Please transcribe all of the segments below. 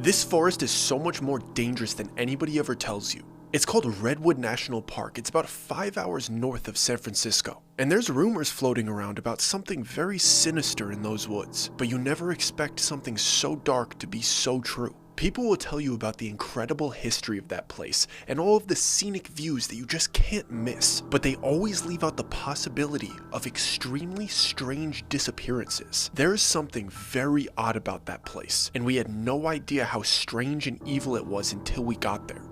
This forest is so much more dangerous than anybody ever tells you. It's called Redwoods National Park. It's about 5 hours north of San Francisco. And there's rumors floating around about something very sinister in those woods, but you never expect something so dark to be so true. People will tell you about the incredible history of that place and all of the scenic views that you just can't miss, but they always leave out the possibility of extremely strange disappearances. There is something very odd about that place, and we had no idea how strange and evil it was until we got there.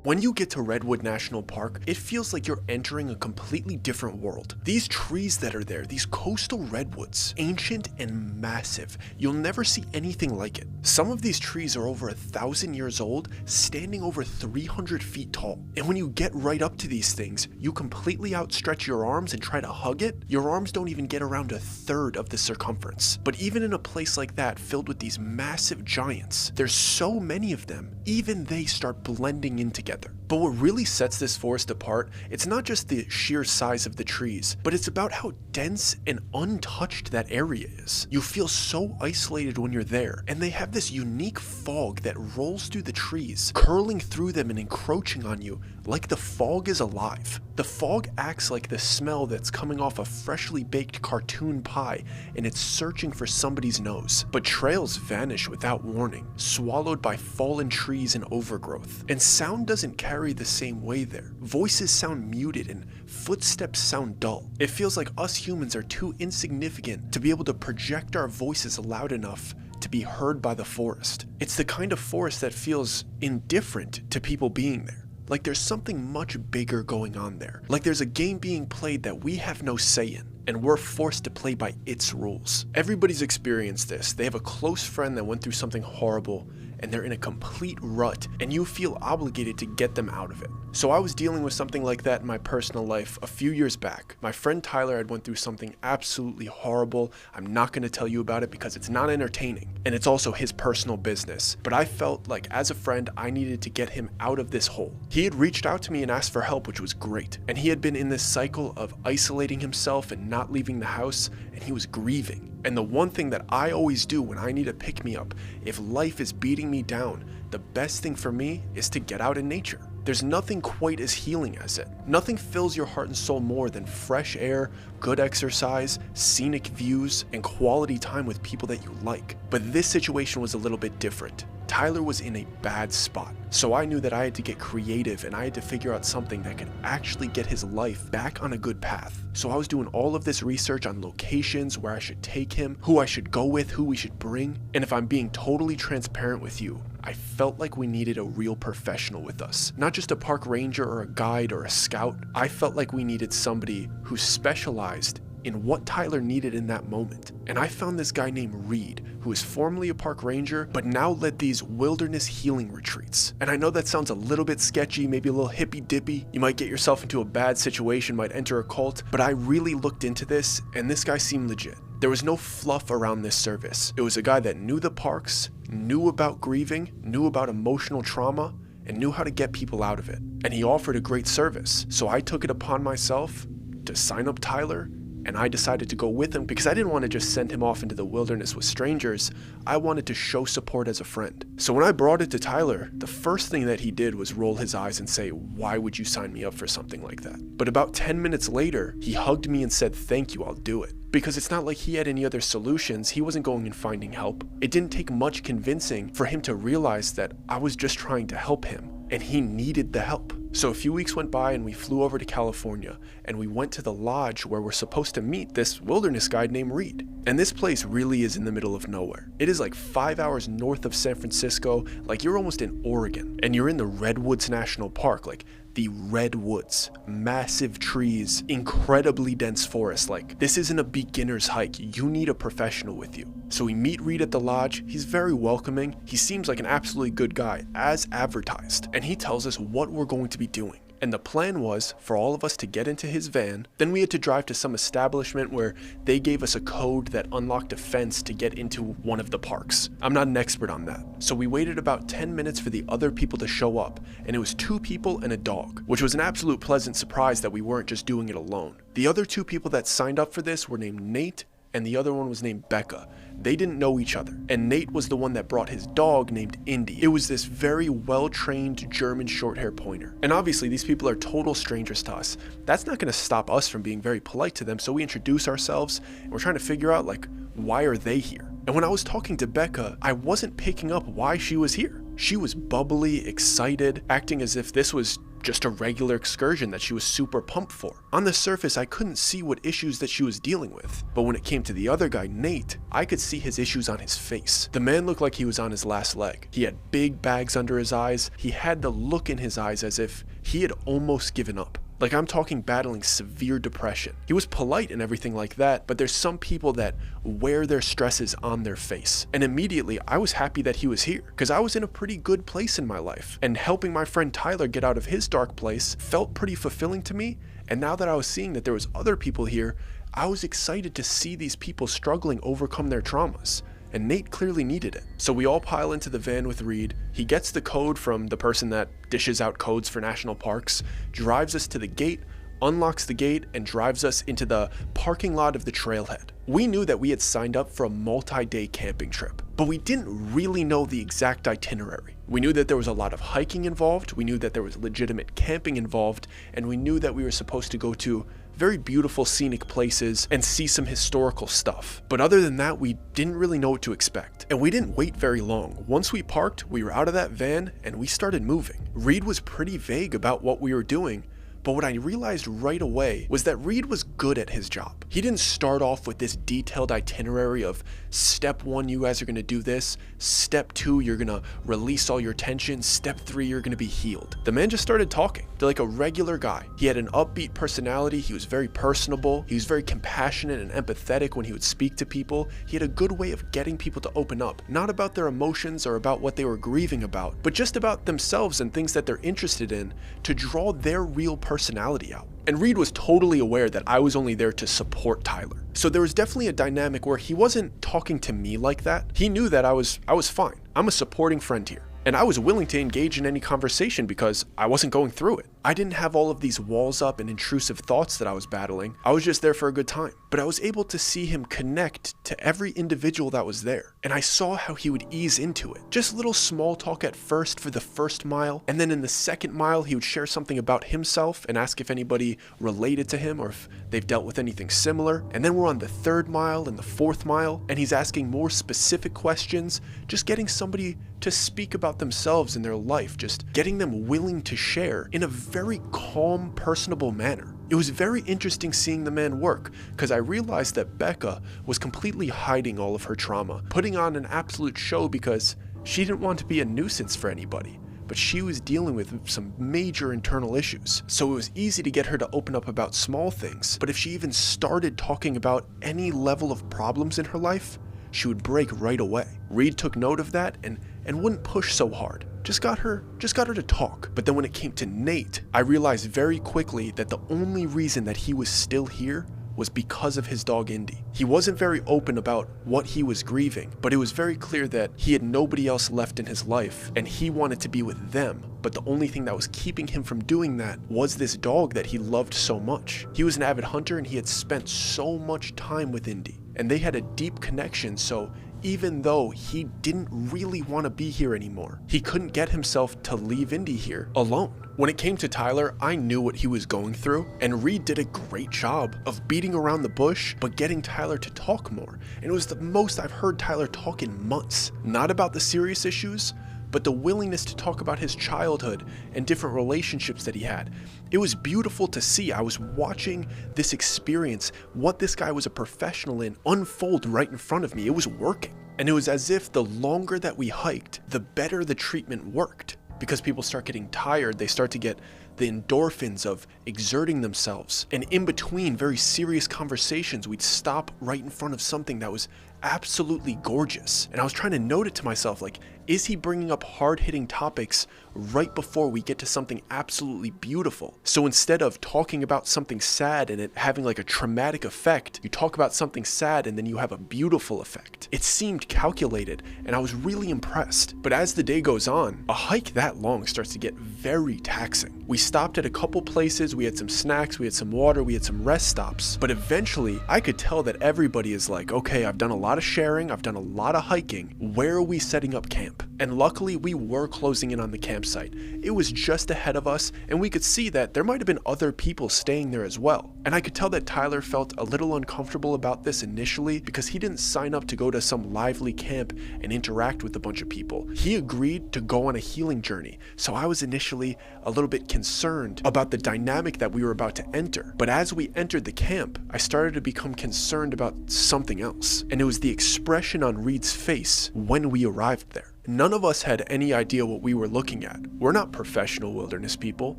When you get to Redwoods National Park, it feels like you're entering a completely different world. These trees that are there, these coastal redwoods, ancient and massive, you'll never see anything like it. Some of these trees are over 1,000 years old, standing over 300 feet tall. And when you get right up to these things, you completely outstretch your arms and try to hug it. Your arms don't even get around a third of the circumference. But even in a place like that, filled with these massive giants, there's so many of them, even they start blending in together. But what really sets this forest apart, it's not just the sheer size of the trees, but it's about how dense and untouched that area is. You feel so isolated when you're there, and they have this unique fog that rolls through the trees, curling through them and encroaching on you like the fog is alive. The fog acts like the smell that's coming off a freshly baked cartoon pie, and it's searching for somebody's nose. But trails vanish without warning, swallowed by fallen trees and overgrowth. And sound doesn't carry the same way there. Voices sound muted and footsteps sound dull. It feels like us humans are too insignificant to be able to project our voices loud enough to be heard by the forest. It's the kind of forest that feels indifferent to people being there. Like there's something much bigger going on there. Like there's a game being played that we have no say in, and we're forced to play by its rules. Everybody's experienced this. They have a close friend that went through something horrible, and they're in a complete rut, and you feel obligated to get them out of it. So I was dealing with something like that in my personal life a few years back. My friend Tyler had went through something absolutely horrible. I'm not going to tell you about it because it's not entertaining, and it's also his personal business. But I felt like as a friend, I needed to get him out of this hole. He had reached out to me and asked for help, which was great. And he had been in this cycle of isolating himself and not leaving the house, and he was grieving. And the one thing that I always do when I need a pick-me-up, if life is beating me down, the best thing for me is to get out in nature. There's nothing quite as healing as it. Nothing fills your heart and soul more than fresh air, good exercise, scenic views, and quality time with people that you like. But this situation was a little bit different. Tyler was in a bad spot, so I knew that I had to get creative and I had to figure out something that could actually get his life back on a good path. So I was doing all of this research on locations, where I should take him, who I should go with, who we should bring, and if I'm being totally transparent with you, I felt like we needed a real professional with us. Not just a park ranger or a guide or a scout. I felt like we needed somebody who specialized in what Tyler needed in that moment. And I found this guy named Reed, who is formerly a park ranger, but now led these wilderness healing retreats. And I know that sounds a little bit sketchy, maybe a little hippy-dippy. You might get yourself into a bad situation, might enter a cult, but I really looked into this, and this guy seemed legit. There was no fluff around this service. It was a guy that knew the parks, knew about grieving, knew about emotional trauma, and knew how to get people out of it. And he offered a great service, so I took it upon myself to sign up Tyler, and I decided to go with him because I didn't want to just send him off into the wilderness with strangers. I wanted to show support as a friend. So when I brought it to Tyler, the first thing that he did was roll his eyes and say, "Why would you sign me up for something like that?" But about 10 minutes later, he hugged me and said, "Thank you, I'll do it." Because it's not like he had any other solutions. He wasn't going and finding help. It didn't take much convincing for him to realize that I was just trying to help him, and he needed the help. So a few weeks went by and we flew over to California, and we went to the lodge where we're supposed to meet this wilderness guide named Reed. And this place really is in the middle of nowhere. It is like 5 hours north of San Francisco, like you're almost in Oregon, and you're in the Redwoods National Park, like the redwoods, massive trees, incredibly dense forest. Like this isn't a beginner's hike, you need a professional with you. So we meet Reed at the lodge. He's very welcoming. He seems like an absolutely good guy, as advertised, and he tells us what we're going to be doing. And the plan was for all of us to get into his van, then we had to drive to some establishment where they gave us a code that unlocked a fence to get into one of the parks. I'm not an expert on that. So we waited about 10 minutes for the other people to show up, and it was 2 people and a dog, which was an absolute pleasant surprise that we weren't just doing it alone. The other 2 people that signed up for this were named Nate, and the other one was named Becca. They didn't know each other, and Nate was the one that brought his dog named Indy. It was this very well-trained German short-hair pointer. And obviously these people are total strangers to us. That's not going to stop us from being very polite to them, so we introduce ourselves, and we're trying to figure out, like, why are they here? And when I was talking to Becca, I wasn't picking up why she was here. She was bubbly, excited, acting as if this was just a regular excursion that she was super pumped for. On the surface, I couldn't see what issues that she was dealing with, but when it came to the other guy, Nate, I could see his issues on his face. The man looked like he was on his last leg. He had big bags under his eyes. He had the look in his eyes as if he had almost given up. Like, I'm talking battling severe depression. He was polite and everything like that, but there's some people that wear their stresses on their face. And immediately, I was happy that he was here, because I was in a pretty good place in my life. And helping my friend Tyler get out of his dark place felt pretty fulfilling to me. And now that I was seeing that there was other people here, I was excited to see these people struggling overcome their traumas. And Nate clearly needed it. So we all pile into the van with Reed. He gets the code from the person that dishes out codes for national parks, drives us to the gate, unlocks the gate, and drives us into the parking lot of the trailhead. We knew that we had signed up for a multi-day camping trip, but we didn't really know the exact itinerary. We knew that there was a lot of hiking involved, we knew that there was legitimate camping involved, and we knew that we were supposed to go to very beautiful scenic places and see some historical stuff. But other than that, we didn't really know what to expect. And we didn't wait very long. Once we parked, we were out of that van and we started moving. Reed was pretty vague about what we were doing, but what I realized right away was that Reed was good at his job. He didn't start off with this detailed itinerary of step 1, you guys are gonna do this, step 2, you're gonna release all your tension, step 3, you're gonna be healed. The man just started talking like a regular guy. He had an upbeat personality, he was very personable, he was very compassionate and empathetic when he would speak to people. He had a good way of getting people to open up, not about their emotions or about what they were grieving about, but just about themselves and things that they're interested in to draw their real personality out. And Reed was totally aware that I was only there to support Tyler. So there was definitely a dynamic where he wasn't talking to me like that. He knew that I was fine. I'm a supporting friend here. And I was willing to engage in any conversation because I wasn't going through it. I didn't have all of these walls up and intrusive thoughts that I was battling. I was just there for a good time. But I was able to see him connect to every individual that was there. And I saw how he would ease into it. Just little small talk at first for the first mile. And then in the second mile, he would share something about himself and ask if anybody related to him or if they've dealt with anything similar. And then we're on the 3rd mile and the 4th mile, and he's asking more specific questions, just getting somebody to speak about themselves and their life, just getting them willing to share in a very calm, personable manner. It was very interesting seeing the man work, because I realized that Becca was completely hiding all of her trauma, putting on an absolute show because she didn't want to be a nuisance for anybody. But she was dealing with some major internal issues. So it was easy to get her to open up about small things, but if she even started talking about any level of problems in her life, she would break right away. Reed took note of that and wouldn't push so hard. Just got her to talk. But then when it came to Nate, I realized very quickly that the only reason that he was still here was because of his dog Indy. He wasn't very open about what he was grieving, but it was very clear that he had nobody else left in his life and he wanted to be with them. But the only thing that was keeping him from doing that was this dog that he loved so much. He was an avid hunter and he had spent so much time with Indy, and they had a deep connection, so even though he didn't really want to be here anymore, he couldn't get himself to leave Indy here alone. When it came to Tyler, I knew what he was going through, and Reed did a great job of beating around the bush, but getting Tyler to talk more. And it was the most I've heard Tyler talk in months. Not about the serious issues, but the willingness to talk about his childhood and different relationships that he had. It was beautiful to see. I was watching this experience, what this guy was a professional in, unfold right in front of me. It was working. And it was as if the longer that we hiked, the better the treatment worked. Because people start getting tired, they start to get the endorphins of exerting themselves. And in between very serious conversations, we'd stop right in front of something that was absolutely gorgeous. And I was trying to note it to myself, like, is he bringing up hard-hitting topics right before we get to something absolutely beautiful? So instead of talking about something sad and it having like a traumatic effect, you talk about something sad and then you have a beautiful effect. It seemed calculated and I was really impressed. But as the day goes on, a hike that long starts to get very taxing. We stopped at a couple places, we had some snacks, we had some water, we had some rest stops. But eventually, I could tell that everybody is like, okay, I've done a lot of sharing, I've done a lot of hiking. Where are we setting up camp? And luckily, we were closing in on the campsite. It was just ahead of us, and we could see that there might have been other people staying there as well. And I could tell that Tyler felt a little uncomfortable about this initially because he didn't sign up to go to some lively camp and interact with a bunch of people. He agreed to go on a healing journey, so I was initially a little bit concerned about the dynamic that we were about to enter. But as we entered the camp, I started to become concerned about something else, and it was the expression on Reed's face when we arrived there. None of us had any idea what we were looking at. We're not professional wilderness people.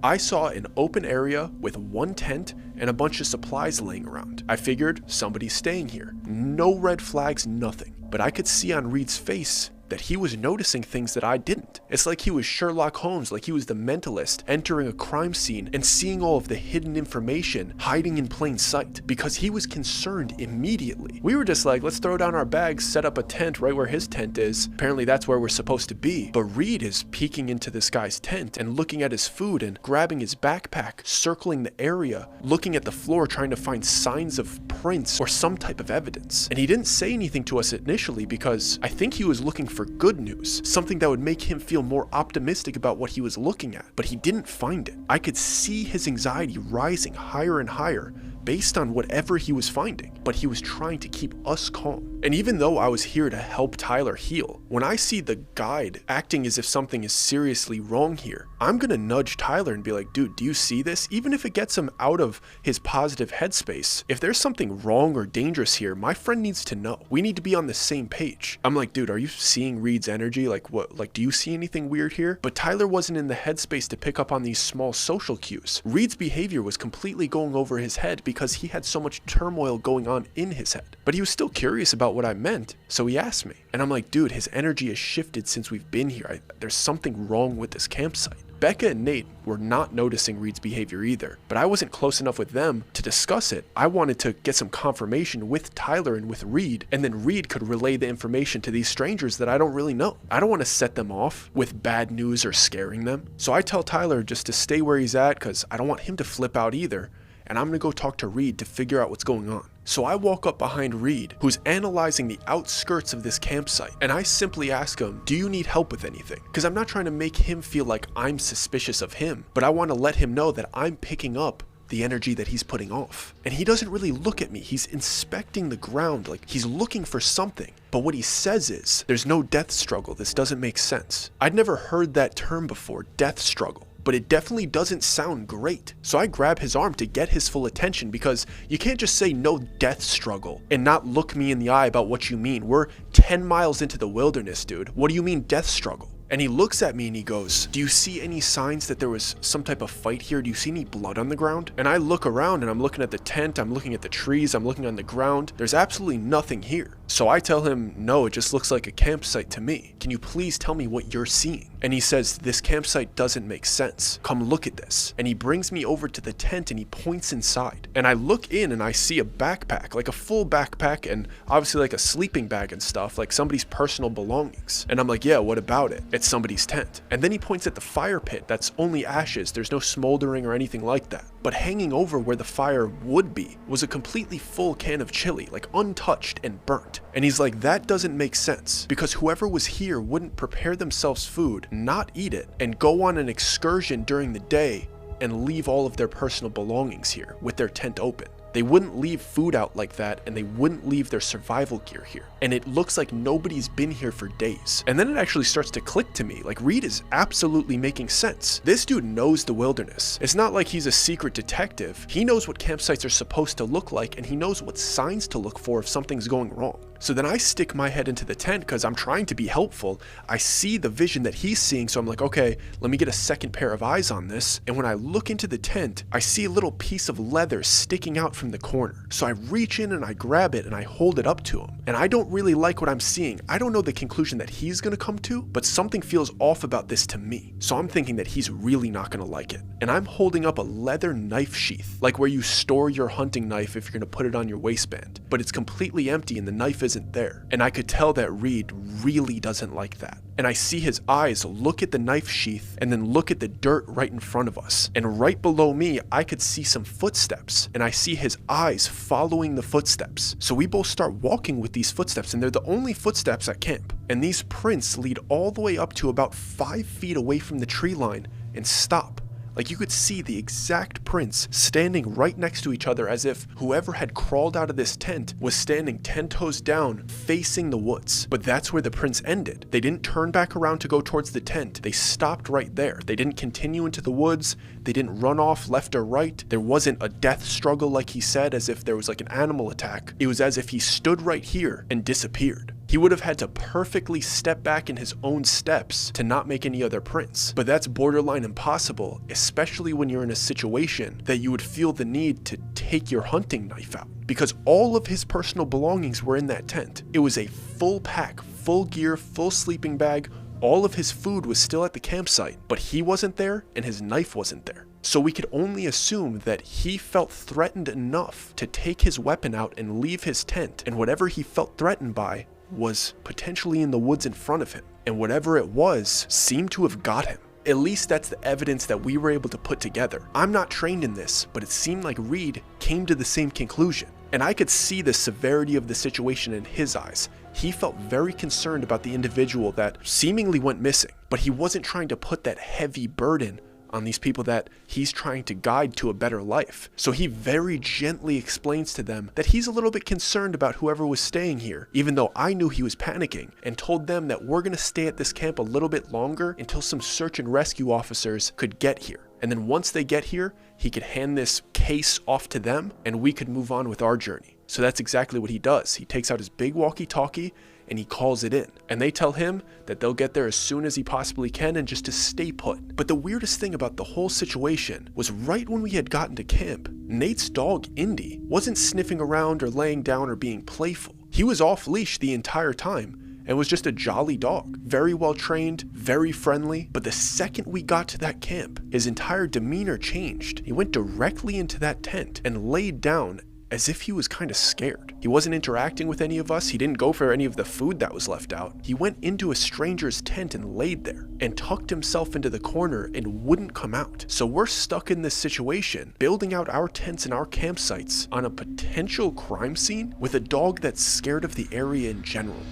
I saw an open area with one tent and a bunch of supplies laying around. I figured somebody's staying here. No red flags, nothing. But I could see on Reed's face that he was noticing things that I didn't. It's like he was Sherlock Holmes, like he was the mentalist entering a crime scene and seeing all of the hidden information hiding in plain sight because he was concerned immediately. We were just like, let's throw down our bags, set up a tent right where his tent is. Apparently that's where we're supposed to be. But Reed is peeking into this guy's tent and looking at his food and grabbing his backpack, circling the area, looking at the floor, trying to find signs of prints or some type of evidence. And he didn't say anything to us initially because I think he was looking for good news, something that would make him feel more optimistic about what he was looking at, but he didn't find it. I could see his anxiety rising higher and higher based on whatever he was finding, but he was trying to keep us calm. And even though I was here to help Tyler heal, when I see the guide acting as if something is seriously wrong here, I'm gonna nudge Tyler and be like, dude, do you see this? Even if it gets him out of his positive headspace, if there's something wrong or dangerous here, my friend needs to know. We need to be on the same page. I'm like, dude, are you seeing Reed's energy? Like what, like, do you see anything weird here? But Tyler wasn't in the headspace to pick up on these small social cues. Reed's behavior was completely going over his head because he had so much turmoil going on in his head. But he was still curious about what I meant, so he asked me. And I'm like, dude, his energy has shifted since we've been here. There's something wrong with this campsite. Becca and Nate were not noticing Reed's behavior either, but I wasn't close enough with them to discuss it. I wanted to get some confirmation with Tyler and with Reed, and then Reed could relay the information to these strangers that I don't really know. I don't want to set them off with bad news or scaring them. So I tell Tyler just to stay where he's at because I don't want him to flip out either, and I'm gonna go talk to Reed to figure out what's going on. So I walk up behind Reed, who's analyzing the outskirts of this campsite, and I simply ask him, do you need help with anything? Because I'm not trying to make him feel like I'm suspicious of him, but I want to let him know that I'm picking up the energy that he's putting off. And he doesn't really look at me. He's inspecting the ground like he's looking for something. But what he says is, there's no death struggle. This doesn't make sense. I'd never heard that term before, death struggle. But it definitely doesn't sound great. So I grab his arm to get his full attention because you can't just say no death struggle and not look me in the eye about what you mean. We're 10 miles into the wilderness, dude. What do you mean death struggle? And he looks at me and he goes, do you see any signs that there was some type of fight here? Do you see any blood on the ground? And I look around and I'm looking at the tent, I'm looking at the trees, I'm looking on the ground. There's absolutely nothing here. So I tell him, no, it just looks like a campsite to me. Can you please tell me what you're seeing? And he says, this campsite doesn't make sense. Come look at this. And he brings me over to the tent and he points inside. And I look in and I see a backpack, like a full backpack and obviously like a sleeping bag and stuff, like somebody's personal belongings. And I'm like, yeah, what about it? It's somebody's tent. And then he points at the fire pit that's only ashes. There's no smoldering or anything like that. But hanging over where the fire would be was a completely full can of chili, like untouched and burnt. And he's like, that doesn't make sense because whoever was here wouldn't prepare themselves food, not eat it, and go on an excursion during the day and leave all of their personal belongings here with their tent open. They wouldn't leave food out like that, and they wouldn't leave their survival gear here. And it looks like nobody's been here for days. And then it actually starts to click to me, like Reed is absolutely making sense. This dude knows the wilderness. It's not like he's a secret detective. He knows what campsites are supposed to look like, and he knows what signs to look for if something's going wrong. So then I stick my head into the tent because I'm trying to be helpful. I see the vision that he's seeing, so I'm like, okay, let me get a second pair of eyes on this. And when I look into the tent, I see a little piece of leather sticking out from the corner. So I reach in and I grab it and I hold it up to him. And I don't really like what I'm seeing. I don't know the conclusion that he's gonna come to, but something feels off about this to me. So I'm thinking that he's really not gonna like it. And I'm holding up a leather knife sheath, like where you store your hunting knife if you're gonna put it on your waistband. But it's completely empty and the knife isn't there. And I could tell that Reed really doesn't like that. And I see his eyes look at the knife sheath and then look at the dirt right in front of us. And right below me, I could see some footsteps, and I see his eyes following the footsteps. So we both start walking with these footsteps, and they're the only footsteps at camp. And these prints lead all the way up to about 5 feet away from the tree line and stop. Like you could see the exact prints standing right next to each other, as if whoever had crawled out of this tent was standing 10 toes down facing the woods. But that's where the prints ended. They didn't turn back around to go towards the tent. They stopped right there. They didn't continue into the woods. They didn't run off left or right. There wasn't a death struggle like he said, as if there was like an animal attack. It was as if he stood right here and disappeared. He would have had to perfectly step back in his own steps to not make any other prints. But that's borderline impossible, especially when you're in a situation that you would feel the need to take your hunting knife out. Because all of his personal belongings were in that tent. It was a full pack, full gear, full sleeping bag. All of his food was still at the campsite, but he wasn't there and his knife wasn't there. So we could only assume that he felt threatened enough to take his weapon out and leave his tent, and whatever he felt threatened by was potentially in the woods in front of him, and whatever it was seemed to have got him. At least that's the evidence that we were able to put together. I'm not trained in this, but it seemed like Reed came to the same conclusion, and I could see the severity of the situation in his eyes. He felt very concerned about the individual that seemingly went missing, but he wasn't trying to put that heavy burden on these people that he's trying to guide to a better life. So he very gently explains to them that he's a little bit concerned about whoever was staying here, even though I knew he was panicking, and told them that we're gonna stay at this camp a little bit longer until some search and rescue officers could get here. And then once they get here, he could hand this case off to them and we could move on with our journey. So that's exactly what he does. He takes out his big walkie-talkie and he calls it in, and they tell him that they'll get there as soon as he possibly can and just to stay put. But the weirdest thing about the whole situation was right when we had gotten to camp, Nate's dog Indy wasn't sniffing around or laying down or being playful. He was off leash the entire time and was just a jolly dog, very well trained, very friendly. But the second we got to that camp, his entire demeanor changed. He went directly into that tent and laid down as if he was kind of scared. He wasn't interacting with any of us. He didn't go for any of the food that was left out. He went into a stranger's tent and laid there and tucked himself into the corner and wouldn't come out. So we're stuck in this situation, building out our tents and our campsites on a potential crime scene with a dog that's scared of the area in general.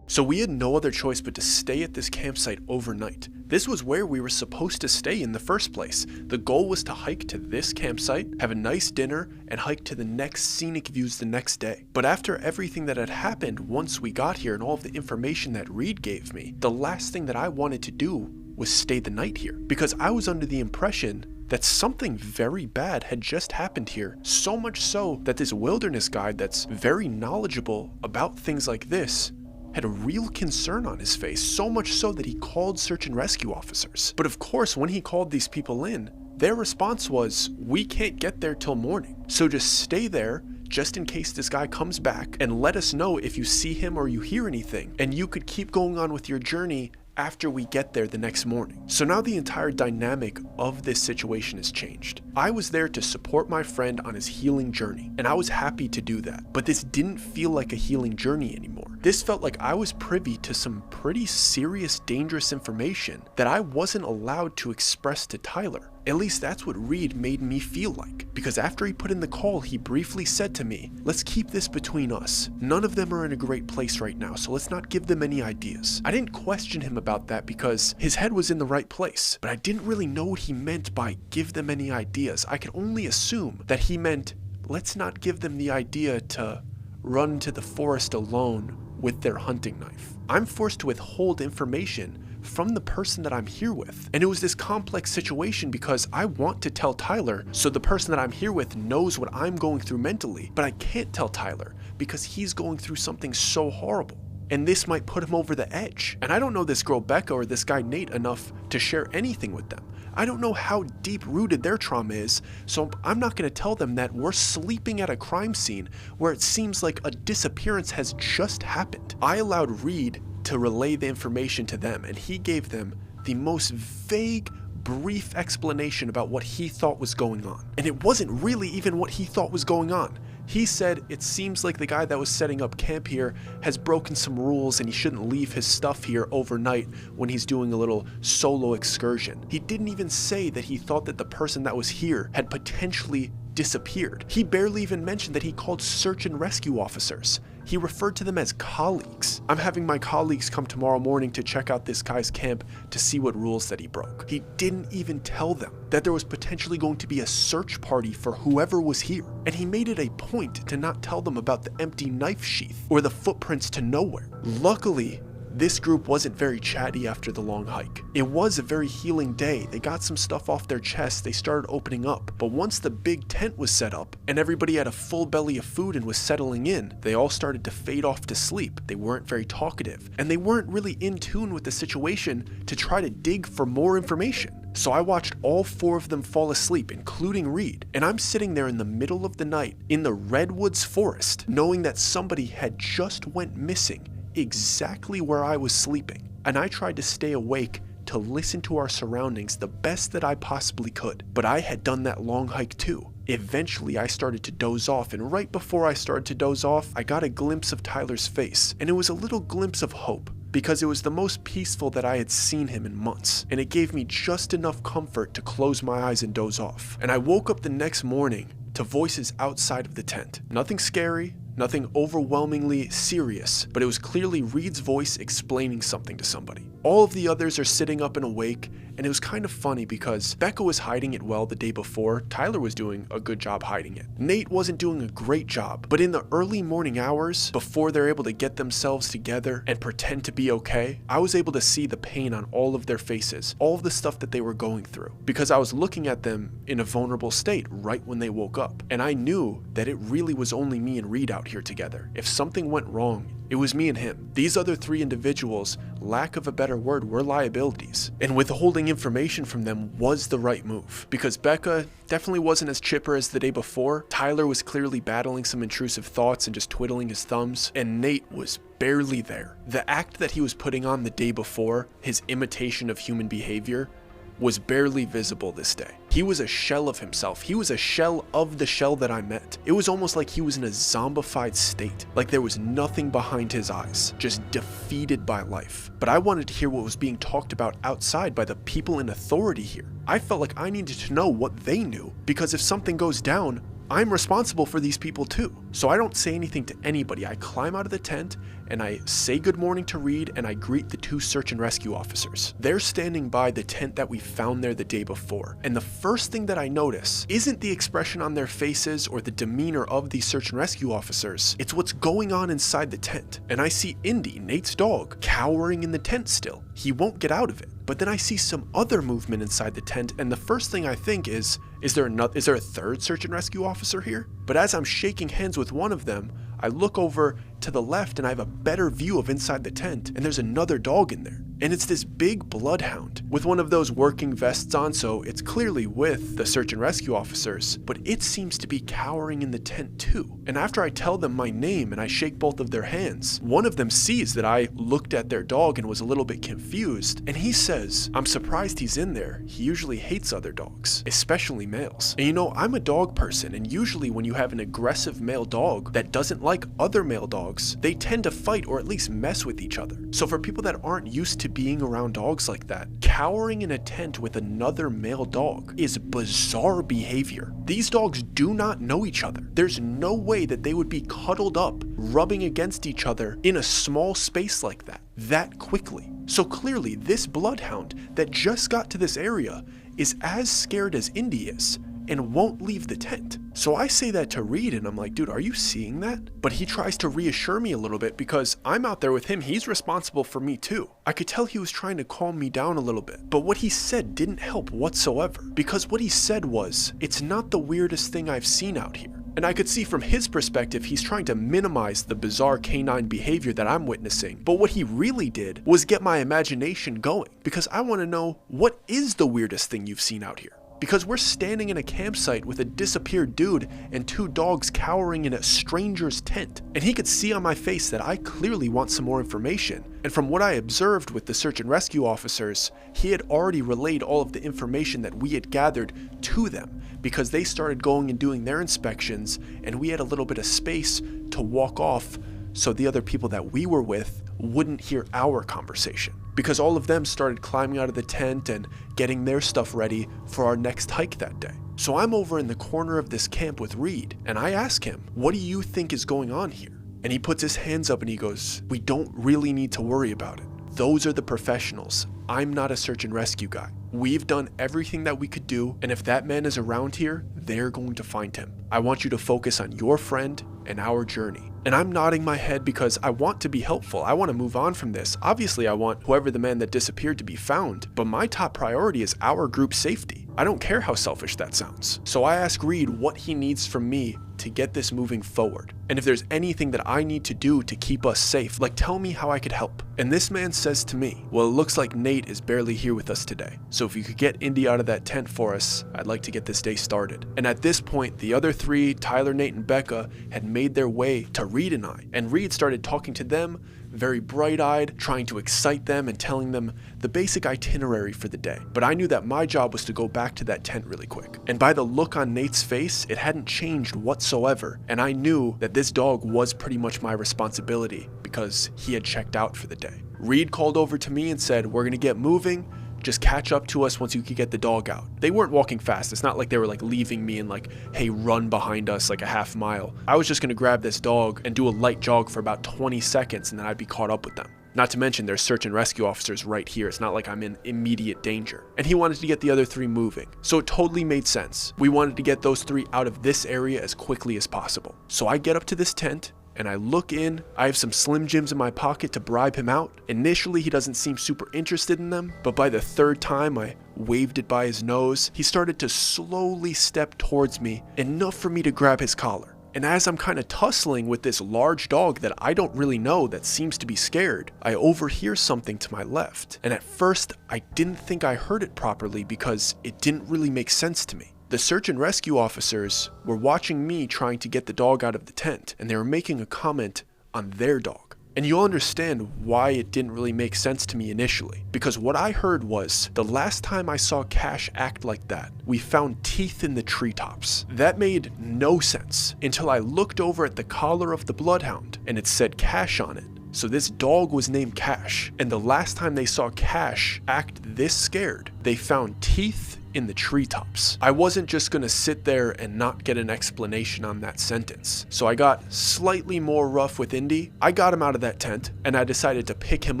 So we had no other choice but to stay at this campsite overnight. This was where we were supposed to stay in the first place. The goal was to hike to this campsite, have a nice dinner, and hike to the next scenic views the next day. But after everything that had happened once we got here and all of the information that Reed gave me, the last thing that I wanted to do was stay the night here, because I was under the impression that something very bad had just happened here, so much so that this wilderness guide that's very knowledgeable about things like this had a real concern on his face, so much so that he called search and rescue officers. But of course, when he called these people in, their response was, "We can't get there till morning, so just stay there just in case this guy comes back, and let us know if you see him or you hear anything, and you could keep going on with your journey after we get there the next morning." So now the entire dynamic of this situation has changed. I was there to support my friend on his healing journey, and I was happy to do that. But this didn't feel like a healing journey anymore. This felt like I was privy to some pretty serious, dangerous information that I wasn't allowed to express to Tyler. At least that's what Reed made me feel like. Because after he put in the call, he briefly said to me, "Let's keep this between us. None of them are in a great place right now, so let's not give them any ideas." I didn't question him about that because his head was in the right place, but I didn't really know what he meant by give them any ideas. I could only assume that he meant, let's not give them the idea to run to the forest alone with their hunting knife. I'm forced to withhold information from the person that I'm here with. And it was this complex situation because I want to tell Tyler so the person that I'm here with knows what I'm going through mentally, but I can't tell Tyler because he's going through something so horrible. And this might put him over the edge. And I don't know this girl Becca or this guy Nate enough to share anything with them. I don't know how deep rooted their trauma is, so I'm not going to tell them that we're sleeping at a crime scene where it seems like a disappearance has just happened. I allowed Reed to relay the information to them, and he gave them the most vague, brief explanation about what he thought was going on. And it wasn't really even what he thought was going on. He said it seems like the guy that was setting up camp here has broken some rules and he shouldn't leave his stuff here overnight when he's doing a little solo excursion. He didn't even say that he thought that the person that was here had potentially disappeared. He barely even mentioned that he called search and rescue officers. He referred to them as colleagues. I'm having my colleagues come tomorrow morning to check out this guy's camp to see what rules that he broke. He didn't even tell them that there was potentially going to be a search party for whoever was here. And he made it a point to not tell them about the empty knife sheath or the footprints to nowhere. Luckily, this group wasn't very chatty after the long hike. It was a very healing day. They got some stuff off their chests, they started opening up. But once the big tent was set up and everybody had a full belly of food and was settling in, they all started to fade off to sleep. They weren't very talkative, and they weren't really in tune with the situation to try to dig for more information. So I watched all 4 of them fall asleep, including Reed, and I'm sitting there in the middle of the night in the Redwoods forest, knowing that somebody had just went missing exactly where I was sleeping. And I tried to stay awake to listen to our surroundings the best that I possibly could. But I had done that long hike too. Eventually I started to doze off, and right before I started to doze off, I got a glimpse of Tyler's face, and it was a little glimpse of hope, because it was the most peaceful that I had seen him in months, and it gave me just enough comfort to close my eyes and doze off. And I woke up the next morning to voices outside of the tent. Nothing scary, nothing overwhelmingly serious, but it was clearly Reed's voice explaining something to somebody. All of the others are sitting up and awake, and it was kind of funny because Becca was hiding it well the day before. Tyler was doing a good job hiding it. Nate wasn't doing a great job, but in the early morning hours, before they're able to get themselves together and pretend to be okay, I was able to see the pain on all of their faces, all of the stuff that they were going through, because I was looking at them in a vulnerable state right when they woke up. And I knew that it really was only me and Reed out here together. If something went wrong, it was me and him. These other 3 individuals, lack of a better word, were liabilities. And withholding information from them was the right move, because Becca definitely wasn't as chipper as the day before. Tyler was clearly battling some intrusive thoughts and just twiddling his thumbs, and Nate was barely there. The act that he was putting on the day before, his imitation of human behavior, was barely visible this day. He was a shell of himself. He was a shell of the shell that I met. It was almost like he was in a zombified state, like there was nothing behind his eyes, just defeated by life. But I wanted to hear what was being talked about outside by the people in authority here. I felt like I needed to know what they knew, because if something goes down, I'm responsible for these people too. So I don't say anything to anybody. I climb out of the tent and I say good morning to Reed, and I greet the 2 search and rescue officers. They're standing by the tent that we found there the day before. And the first thing that I notice isn't the expression on their faces or the demeanor of these search and rescue officers. It's what's going on inside the tent. And I see Indy, Nate's dog, cowering in the tent still. He won't get out of it. But then I see some other movement inside the tent, and the first thing I think is there a 3rd search and rescue officer here? But as I'm shaking hands with one of them, I look over to the left and I have a better view of inside the tent, and there's another dog in there. And it's this big bloodhound with one of those working vests on, so it's clearly with the search and rescue officers, but it seems to be cowering in the tent too. And after I tell them my name and I shake both of their hands, one of them sees that I looked at their dog and was a little bit confused, and he says, "I'm surprised he's in there. He usually hates other dogs, especially males." And you know, I'm a dog person, and usually when you have an aggressive male dog that doesn't like other male dogs, they tend to fight or at least mess with each other. So for people that aren't used to being around dogs like that, cowering in a tent with another male dog is bizarre behavior. These dogs do not know each other. There's no way that they would be cuddled up, rubbing against each other in a small space like that quickly. So clearly this bloodhound that just got to this area is as scared as Indy is. and won't leave the tent. So I say that to Reed and I'm like, dude, are you seeing that? But he tries to reassure me a little bit because I'm out there with him. He's responsible for me too. I could tell he was trying to calm me down a little bit. But what he said didn't help whatsoever, because what he said was, it's not the weirdest thing I've seen out here. And I could see from his perspective, he's trying to minimize the bizarre canine behavior that I'm witnessing. But what he really did was get my imagination going, because I want to know, what is the weirdest thing you've seen out here? Because we're standing in a campsite with a disappeared dude and 2 dogs cowering in a stranger's tent. And he could see on my face that I clearly want some more information. And from what I observed with the search and rescue officers, he had already relayed all of the information that we had gathered to them, because they started going and doing their inspections, and we had a little bit of space to walk off so the other people that we were with wouldn't hear our conversation. Because all of them started climbing out of the tent and getting their stuff ready for our next hike that day. So I'm over in the corner of this camp with Reed, and I ask him, what do you think is going on here? And he puts his hands up and he goes, we don't really need to worry about it. Those are the professionals. I'm not a search and rescue guy. We've done everything that we could do, and if that man is around here, they're going to find him. I want you to focus on your friend and our journey. And I'm nodding my head because I want to be helpful. I want to move on from this. Obviously, I want whoever the man that disappeared to be found, but my top priority is our group's safety. I don't care how selfish that sounds. So I ask Reed what he needs from me to get this moving forward. And if there's anything that I need to do to keep us safe, like tell me how I could help. And this man says to me, well, it looks like Nate is barely here with us today. So if you could get Indy out of that tent for us, I'd like to get this day started. And at this point, the other 3, Tyler, Nate, and Becca, had made their way to Reed and I. And Reed started talking to them, very bright-eyed, trying to excite them and telling them the basic itinerary for the day. But I knew that my job was to go back to that tent really quick. And by the look on Nate's face, it hadn't changed whatsoever. And I knew that this dog was pretty much my responsibility because he had checked out for the day. Reed called over to me and said, we're gonna get moving. Just catch up to us once you could get the dog out. They weren't walking fast. It's not like they were like leaving me and like, hey, run behind us like a half mile. I was just gonna grab this dog and do a light jog for about 20 seconds and then I'd be caught up with them. Not to mention there's search and rescue officers right here. It's not like I'm in immediate danger. And he wanted to get the other 3 moving. So it totally made sense. We wanted to get those 3 out of this area as quickly as possible. So I get up to this tent and I look in. I have some Slim Jims in my pocket to bribe him out. Initially, he doesn't seem super interested in them, but by the 3rd time I waved it by his nose, he started to slowly step towards me, enough for me to grab his collar. And as I'm kind of tussling with this large dog that I don't really know that seems to be scared, I overhear something to my left. And at first, I didn't think I heard it properly because it didn't really make sense to me. The search and rescue officers were watching me trying to get the dog out of the tent, and they were making a comment on their dog. And you'll understand why it didn't really make sense to me initially, because what I heard was, the last time I saw Cash act like that, we found teeth in the treetops. That made no sense until I looked over at the collar of the bloodhound, and it said Cash on it. So this dog was named Cash, and the last time they saw Cash act this scared, they found teeth in the treetops. I wasn't just gonna sit there and not get an explanation on that sentence. So I got slightly more rough with Indy. I got him out of that tent and I decided to pick him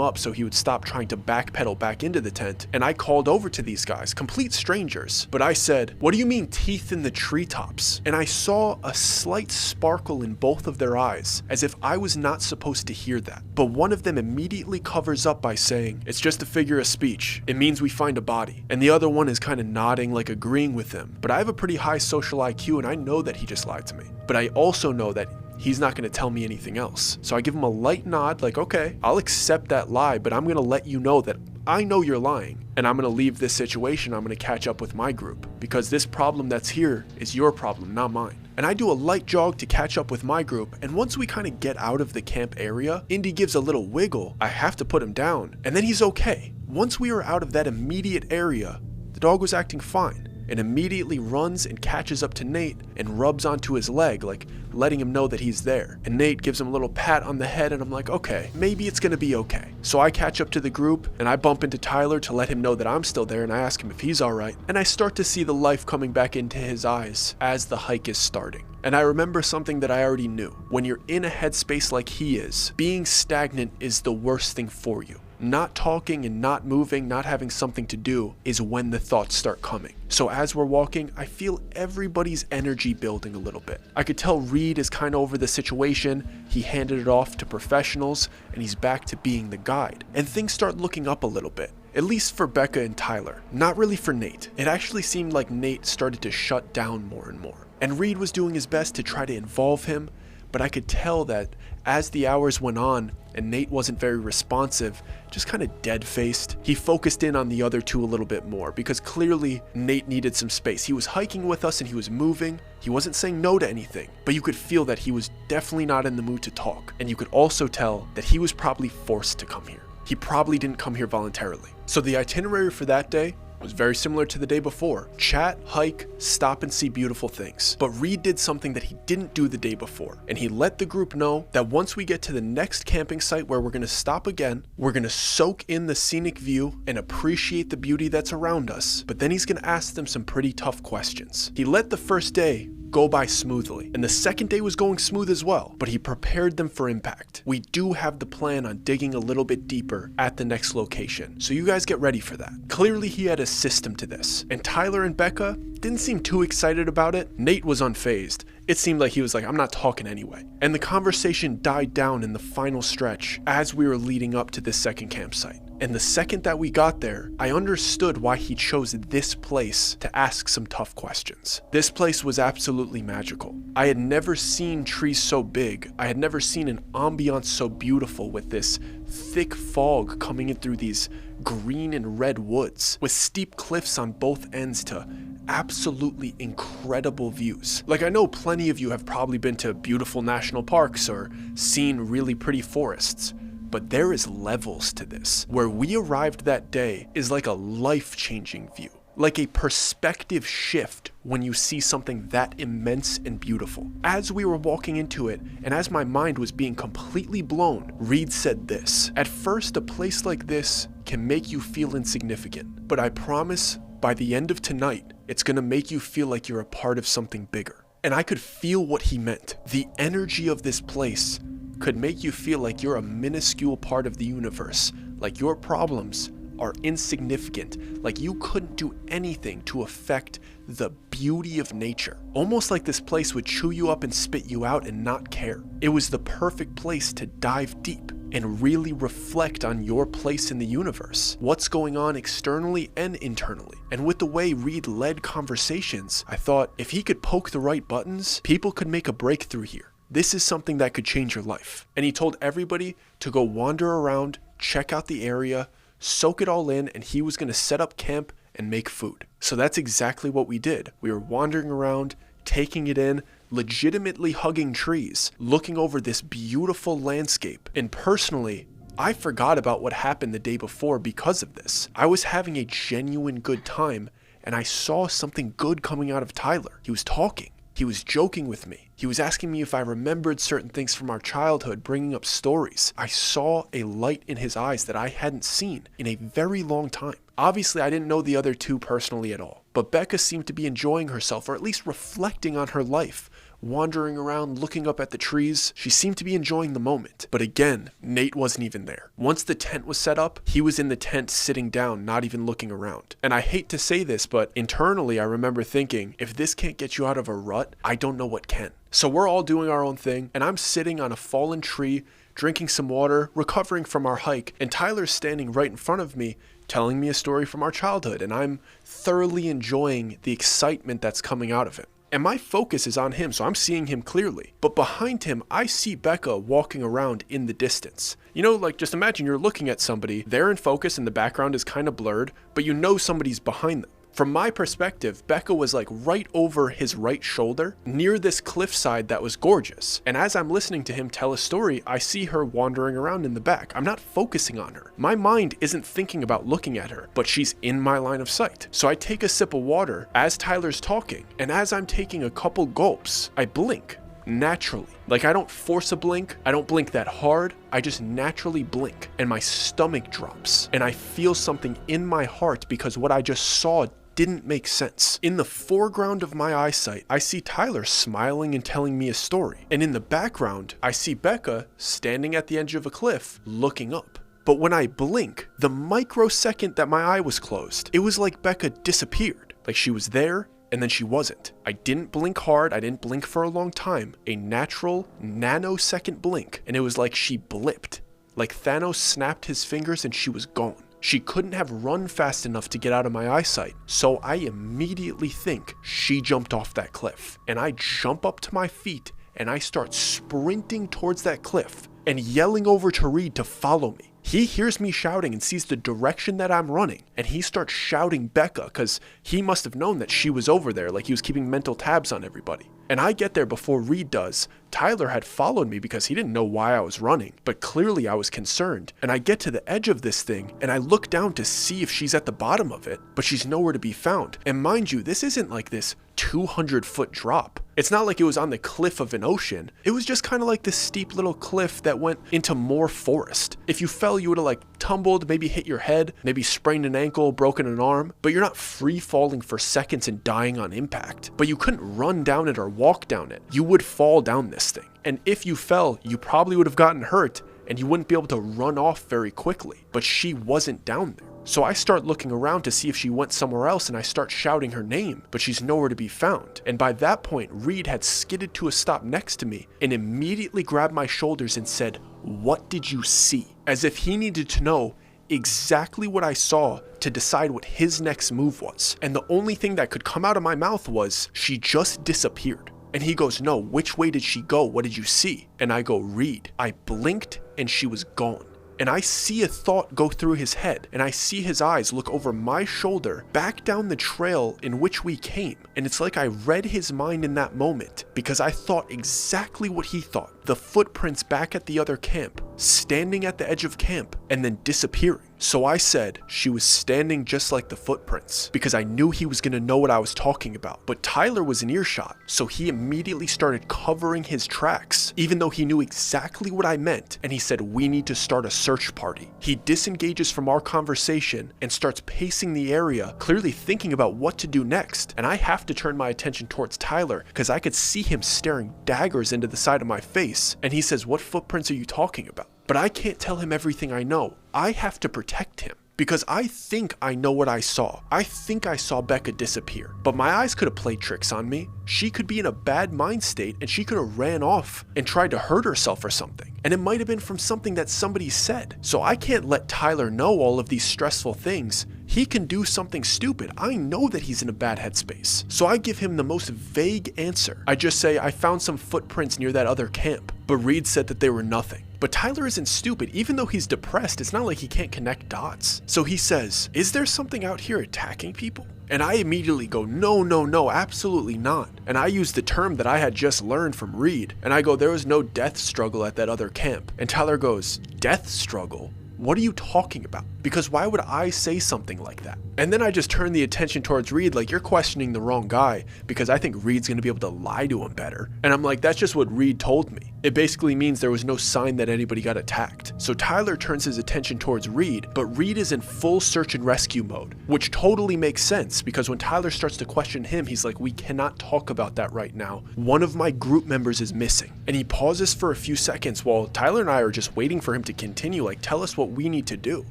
up so he would stop trying to backpedal back into the tent. And I called over to these guys, complete strangers, but I said, what do you mean teeth in the treetops? And I saw a slight sparkle in both of their eyes, as if I was not supposed to hear that. But one of them immediately covers up by saying, it's just a figure of speech. It means we find a body. And the other one is kind of nodding, like agreeing with them. But I have a pretty high social IQ and I know that he just lied to me. But I also know that he's not going to tell me anything else. So I give him a light nod like, okay, I'll accept that lie, but I'm going to let you know that I know you're lying and I'm going to leave this situation. I'm going to catch up with my group because this problem that's here is your problem, not mine. And I do a light jog to catch up with my group, and once we kind of get out of the camp area, Indy gives a little wiggle. I have to put him down, and then he's okay. Once we were out of that immediate area, the dog was acting fine and immediately runs and catches up to Nate and rubs onto his leg, like letting him know that he's there. And Nate gives him a little pat on the head and I'm like, okay, maybe it's gonna be okay. So I catch up to the group and I bump into Tyler to let him know that I'm still there and I ask him if he's all right. And I start to see the life coming back into his eyes as the hike is starting. And I remember something that I already knew. When you're in a headspace like he is, being stagnant is the worst thing for you. Not talking and not moving, not having something to do is when the thoughts start coming. So as we're walking, I feel everybody's energy building a little bit. I could tell Reed is kind of over the situation. He handed it off to professionals and he's back to being the guide. And things start looking up a little bit. At least for Becca and Tyler. Not really for Nate. It actually seemed like Nate started to shut down more and more. And Reed was doing his best to try to involve him, but I could tell that as the hours went on and Nate wasn't very responsive, just kind of dead-faced, he focused in on the other two a little bit more because clearly Nate needed some space. He was hiking with us and he was moving. He wasn't saying no to anything, but you could feel that he was definitely not in the mood to talk. And you could also tell that he was probably forced to come here. He probably didn't come here voluntarily. So the itinerary for that day was very similar to the day before. Chat, hike, stop and see beautiful things. But Reed did something that he didn't do the day before. And he let the group know that once we get to the next camping site where we're gonna stop again, we're gonna soak in the scenic view and appreciate the beauty that's around us. But then he's gonna ask them some pretty tough questions. He let the first day go by smoothly, and the second day was going smooth as well, but he prepared them for impact. We do have the plan on digging a little bit deeper at the next location, so you guys get ready for that. Clearly he had a system to this, and Tyler and Becca didn't seem too excited about it. Nate was unfazed. It seemed like he was like, I'm not talking anyway. And the conversation died down in the final stretch as we were leading up to this second campsite. And the second that we got there, I understood why he chose this place to ask some tough questions. This place was absolutely magical. I had never seen trees so big. I had never seen an ambiance so beautiful with this thick fog coming in through these green and red woods with steep cliffs on both ends to absolutely incredible views. Like, I know plenty of you have probably been to beautiful national parks or seen really pretty forests. But there is levels to this. Where we arrived that day is like a life-changing view. Like a perspective shift when you see something that immense and beautiful. As we were walking into it, and as my mind was being completely blown, Reed said this: "At first, a place like this can make you feel insignificant, but I promise by the end of tonight, it's gonna make you feel like you're a part of something bigger." And I could feel what he meant. The energy of this place could make you feel like you're a minuscule part of the universe, like your problems are insignificant, like you couldn't do anything to affect the beauty of nature. Almost like this place would chew you up and spit you out and not care. It was the perfect place to dive deep and really reflect on your place in the universe, what's going on externally and internally. And with the way Reed led conversations, I thought if he could poke the right buttons, people could make a breakthrough here. This is something that could change your life. And he told everybody to go wander around, check out the area, soak it all in, and he was gonna set up camp and make food. So that's exactly what we did. We were wandering around, taking it in, legitimately hugging trees, looking over this beautiful landscape. And personally, I forgot about what happened the day before because of this. I was having a genuine good time, and I saw something good coming out of Tyler. He was talking. He was joking with me. He was asking me if I remembered certain things from our childhood, bringing up stories. I saw a light in his eyes that I hadn't seen in a very long time. Obviously, I didn't know the other two personally at all, but Becca seemed to be enjoying herself, or at least reflecting on her life, wandering around, looking up at the trees. She seemed to be enjoying the moment. But again, Nate wasn't even there. Once the tent was set up, he was in the tent sitting down, not even looking around. And I hate to say this, but internally I remember thinking, if this can't get you out of a rut, I don't know what can. So we're all doing our own thing, and I'm sitting on a fallen tree, drinking some water, recovering from our hike, and Tyler's standing right in front of me, telling me a story from our childhood, and I'm thoroughly enjoying the excitement that's coming out of it. And my focus is on him, so I'm seeing him clearly. But behind him, I see Becca walking around in the distance. You know, like, just imagine you're looking at somebody, they're in focus and the background is kind of blurred, but you know somebody's behind them. From my perspective, Becca was like right over his right shoulder, near this cliffside that was gorgeous. And as I'm listening to him tell a story, I see her wandering around in the back. I'm not focusing on her. My mind isn't thinking about looking at her, but she's in my line of sight. So I take a sip of water as Tyler's talking, and as I'm taking a couple gulps, I blink. Naturally. Like, I don't force a blink, I don't blink that hard, I just naturally blink, and my stomach drops, and I feel something in my heart because what I just saw didn't make sense. In the foreground of my eyesight, I see Tyler smiling and telling me a story, and in the background, I see Becca standing at the edge of a cliff, looking up. But when I blink, the microsecond that my eye was closed, it was like Becca disappeared. Like she was there, and then she wasn't. I didn't blink hard, I didn't blink for a long time. A natural, nanosecond blink, and it was like she blipped. Like Thanos snapped his fingers and she was gone. She couldn't have run fast enough to get out of my eyesight, so I immediately think she jumped off that cliff. And I jump up to my feet and I start sprinting towards that cliff and yelling over to Reed to follow me. He hears me shouting and sees the direction that I'm running, and he starts shouting Becca because he must have known that she was over there, like he was keeping mental tabs on everybody. And I get there before Reed does. Tyler had followed me because he didn't know why I was running, but clearly I was concerned. And I get to the edge of this thing and I look down to see if she's at the bottom of it, but she's nowhere to be found. And mind you, this isn't like this 200-foot drop. It's not like it was on the cliff of an ocean. It was just kind of like this steep little cliff that went into more forest. If you fell, you would have like tumbled, maybe hit your head, maybe sprained an ankle, broken an arm, but you're not free falling for seconds and dying on impact. But you couldn't run down it or walk down it. You would fall down this thing. And if you fell, you probably would have gotten hurt and you wouldn't be able to run off very quickly. But she wasn't down there. So I start looking around to see if she went somewhere else, and I start shouting her name, but she's nowhere to be found. And by that point, Reed had skidded to a stop next to me and immediately grabbed my shoulders and said, "What did you see?" As if he needed to know exactly what I saw to decide what his next move was. And the only thing that could come out of my mouth was, "She just disappeared." And he goes, "No, which way did she go? What did you see?" And I go, "Reed, I blinked and she was gone." And I see a thought go through his head, and I see his eyes look over my shoulder back down the trail in which we came. And it's like I read his mind in that moment, because I thought exactly what he thought. The footprints back at the other camp, standing at the edge of camp, and then disappearing. So I said she was standing just like the footprints, because I knew he was going to know what I was talking about. But Tyler was in earshot, so he immediately started covering his tracks, even though he knew exactly what I meant, and he said, "We need to start a search party." He disengages from our conversation and starts pacing the area, clearly thinking about what to do next. And I have to turn my attention towards Tyler, because I could see him staring daggers into the side of my face. And he says, "What footprints are you talking about?" But I can't tell him everything I know. I have to protect him, because I think I know what I saw. I think I saw Becca disappear, but my eyes could have played tricks on me. She could be in a bad mind state and she could have ran off and tried to hurt herself or something. And it might have been from something that somebody said. So I can't let Tyler know all of these stressful things. He can do something stupid. I know that he's in a bad headspace. So I give him the most vague answer. I just say, "I found some footprints near that other camp," but Reed said that they were nothing. But Tyler isn't stupid. Even though he's depressed, it's not like he can't connect dots. So he says, "Is there something out here attacking people?" And I immediately go, no, absolutely not. And I use the term that I had just learned from Reed. And I go, "There was no death struggle at that other camp." And Tyler goes, "Death struggle? What are you talking about? Because why would I say something like that?" And then I just turn the attention towards Reed, like, "You're questioning the wrong guy, because I think Reed's gonna be able to lie to him better." And I'm like, "That's just what Reed told me. It basically means there was no sign that anybody got attacked." So Tyler turns his attention towards Reed, but Reed is in full search and rescue mode, which totally makes sense, because when Tyler starts to question him, he's like, "We cannot talk about that right now. One of my group members is missing." And he pauses for a few seconds while Tyler and I are just waiting for him to continue, like, "Tell us what we need to do."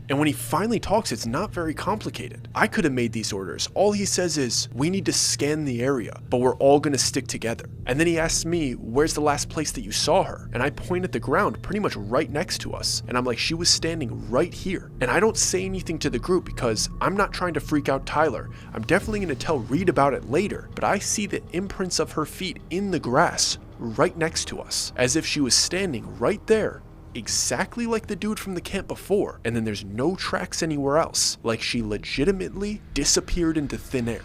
And when he finally talks, it's not very complicated. I could have made these orders. All he says is, "We need to scan the area, but we're all gonna stick together." And then he asks me, "Where's the last place that you saw her?" And I point at the ground pretty much right next to us. And I'm like, "She was standing right here." And I don't say anything to the group because I'm not trying to freak out Tyler. I'm definitely gonna tell Reed about it later, but I see the imprints of her feet in the grass right next to us, as if she was standing right there, exactly like the dude from the camp before, and then there's no tracks anywhere else, like she legitimately disappeared into thin air.